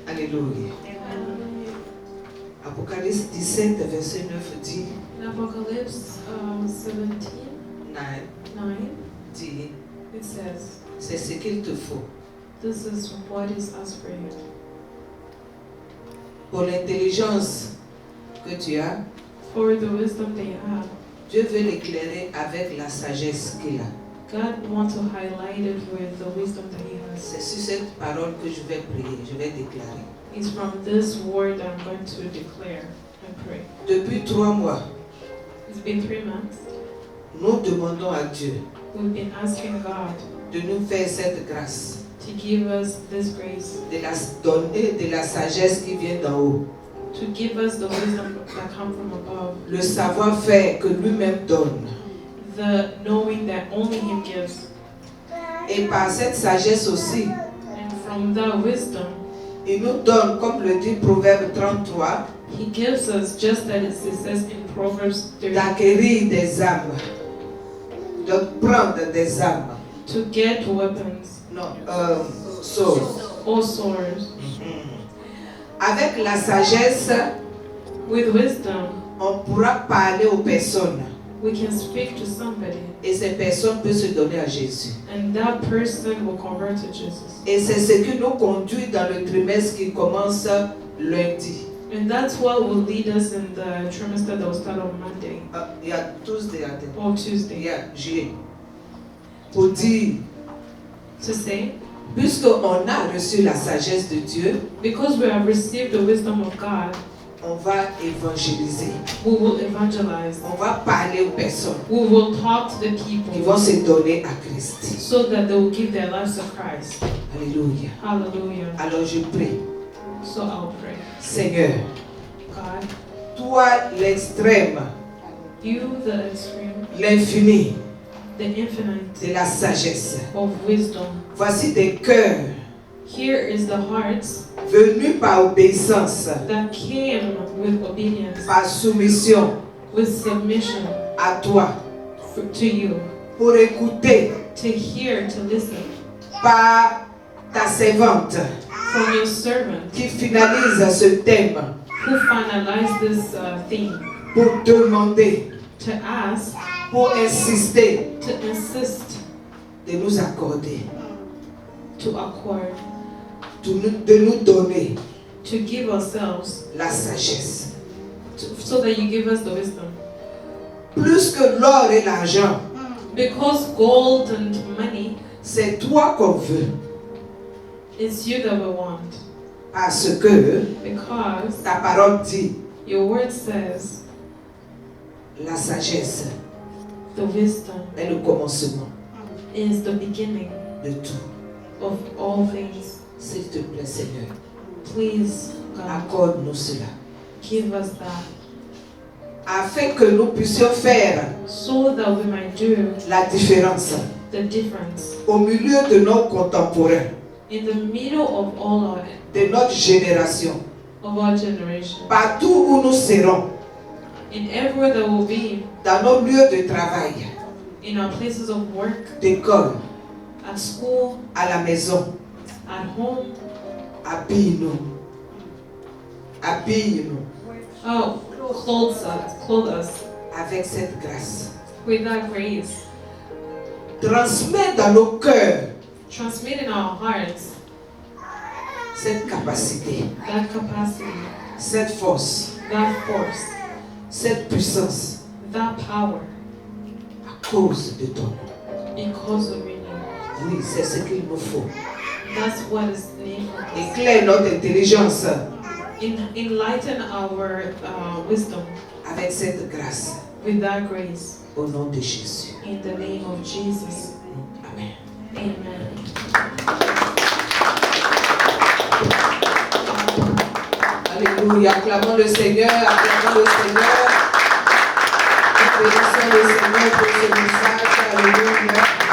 [SPEAKER 4] Alléluia. Apocalypse 17, verset 9 dit,
[SPEAKER 5] In Apocalypse 17,
[SPEAKER 4] 9
[SPEAKER 5] 9,
[SPEAKER 4] dit,
[SPEAKER 5] it says,
[SPEAKER 4] c'est ce qu'il te faut
[SPEAKER 5] this is what is asked for you.
[SPEAKER 4] pour l'intelligence que tu as.
[SPEAKER 5] For the wisdom that you have,
[SPEAKER 4] Dieu veut l'éclairer avec la sagesse qu'il a.
[SPEAKER 5] God wants to highlight it with the wisdom that He has.
[SPEAKER 4] C'est sur cette parole que je vais prier, je vais déclarer.
[SPEAKER 5] It's from this word that I'm going to declare and pray.
[SPEAKER 4] Depuis 3 mois,
[SPEAKER 5] It's been 3 months.
[SPEAKER 4] nous demandons à Dieu
[SPEAKER 5] We've been asking God
[SPEAKER 4] de nous faire cette grâce,
[SPEAKER 5] to give us this grace,
[SPEAKER 4] de la donner de la sagesse qui vient d'en haut,
[SPEAKER 5] to give us the wisdom that comes from above,
[SPEAKER 4] le savoir-faire que lui-même donne.
[SPEAKER 5] the knowing that only Him gives.
[SPEAKER 4] Et par cette sagesse aussi,
[SPEAKER 5] And from that wisdom,
[SPEAKER 4] il nous donne, comme le dit Proverbe 33,
[SPEAKER 5] He gives us, just as it says in Proverbs 30,
[SPEAKER 4] d'acquérir des âmes, de prendre des âmes.
[SPEAKER 5] to get weapons,
[SPEAKER 4] Non, sauve.
[SPEAKER 5] or swords.
[SPEAKER 4] Avec la sagesse,
[SPEAKER 5] With wisdom,
[SPEAKER 4] on pourra parler aux personnes
[SPEAKER 5] we can speak to somebody,
[SPEAKER 4] et ces personnes peuvent se donner à Jésus.
[SPEAKER 5] and that person will convert to Jesus.
[SPEAKER 4] Et c'est ce qui nous conduit dans le trimestre qui commence lundi.
[SPEAKER 5] And that's what will lead us in the trimester that will start on Monday
[SPEAKER 4] Il y a tous des attentes.
[SPEAKER 5] or
[SPEAKER 4] Il
[SPEAKER 5] Tuesday.
[SPEAKER 4] y a juillet. Pour dire,
[SPEAKER 5] To say,
[SPEAKER 4] puisqu'on a reçu la sagesse de Dieu,
[SPEAKER 5] because we have received the wisdom of God,
[SPEAKER 4] on va évangéliser.
[SPEAKER 5] we will evangelize.
[SPEAKER 4] On va parler aux personnes
[SPEAKER 5] We will talk to the
[SPEAKER 4] qui
[SPEAKER 5] people
[SPEAKER 4] vont se donner à Christ.
[SPEAKER 5] so that they will give their lives to Christ.
[SPEAKER 4] Alléluia.
[SPEAKER 5] Hallelujah.
[SPEAKER 4] Alors je prie,
[SPEAKER 5] So I'll pray.
[SPEAKER 4] Seigneur,
[SPEAKER 5] God,
[SPEAKER 4] toi l'extrême,
[SPEAKER 5] you, the extreme,
[SPEAKER 4] l'infini
[SPEAKER 5] the infinite
[SPEAKER 4] de la sagesse.
[SPEAKER 5] of wisdom.
[SPEAKER 4] Voici des cœurs
[SPEAKER 5] Here is the hearts
[SPEAKER 4] venus par obéissance,
[SPEAKER 5] that came with obedience,
[SPEAKER 4] par soumission
[SPEAKER 5] with submission
[SPEAKER 4] à toi,
[SPEAKER 5] to you,
[SPEAKER 4] pour écouter
[SPEAKER 5] to hear, to listen
[SPEAKER 4] par ta servante
[SPEAKER 5] from your servant
[SPEAKER 4] qui finalise ce thème
[SPEAKER 5] who finalized this theme
[SPEAKER 4] pour demander
[SPEAKER 5] to ask,
[SPEAKER 4] pour insister
[SPEAKER 5] to insist,
[SPEAKER 4] de nous accorder,
[SPEAKER 5] to acquire,
[SPEAKER 4] de nous donner
[SPEAKER 5] to give ourselves,
[SPEAKER 4] la sagesse.
[SPEAKER 5] so that you give us the wisdom.
[SPEAKER 4] Plus que l'or et l'argent,
[SPEAKER 5] Because gold and money,
[SPEAKER 4] c'est toi qu'on veut.
[SPEAKER 5] it's you that we want.
[SPEAKER 4] Parce que
[SPEAKER 5] Because
[SPEAKER 4] ta parole dit
[SPEAKER 5] your word says
[SPEAKER 4] la sagesse
[SPEAKER 5] the wisdom
[SPEAKER 4] est le commencement
[SPEAKER 5] is the beginning
[SPEAKER 4] de tout.
[SPEAKER 5] of all things.
[SPEAKER 4] S'il te plaît, Seigneur,
[SPEAKER 5] Please, God,
[SPEAKER 4] accorde-nous cela.
[SPEAKER 5] give us that,
[SPEAKER 4] Afin que nous puissions faire
[SPEAKER 5] so that we might do
[SPEAKER 4] la différence
[SPEAKER 5] the difference
[SPEAKER 4] au milieu de nos contemporains,
[SPEAKER 5] in the middle of all
[SPEAKER 4] de notre génération,
[SPEAKER 5] of our generation,
[SPEAKER 4] partout où nous serons,
[SPEAKER 5] in everywhere that will be,
[SPEAKER 4] dans nos lieux de travail,
[SPEAKER 5] in our places of work,
[SPEAKER 4] d'école,
[SPEAKER 5] at school,
[SPEAKER 4] à la maison.
[SPEAKER 5] at home.
[SPEAKER 4] Habille-nous. Habille-nous
[SPEAKER 5] Oh, clothe us
[SPEAKER 4] avec cette grâce.
[SPEAKER 5] with that grace.
[SPEAKER 4] Transmets dans nos cœurs
[SPEAKER 5] Transmit in our hearts
[SPEAKER 4] cette capacité,
[SPEAKER 5] that capacity,
[SPEAKER 4] cette force,
[SPEAKER 5] that force,
[SPEAKER 4] cette puissance
[SPEAKER 5] that power,
[SPEAKER 4] à cause de ton nom.
[SPEAKER 5] because of your name.
[SPEAKER 4] Oui, c'est ce qu'il nous faut.
[SPEAKER 5] That's what is needed for us.
[SPEAKER 4] Éclaire notre intelligence
[SPEAKER 5] Enlighten our wisdom
[SPEAKER 4] avec cette grâce.
[SPEAKER 5] with that grace.
[SPEAKER 4] Au nom de Jésus.
[SPEAKER 5] In the name of Jesus.
[SPEAKER 4] Amen.
[SPEAKER 5] Amen.
[SPEAKER 4] Alléluia. Acclamons le Seigneur. Acclamons le Seigneur. Bénissons le Seigneur pour ce message. Alléluia.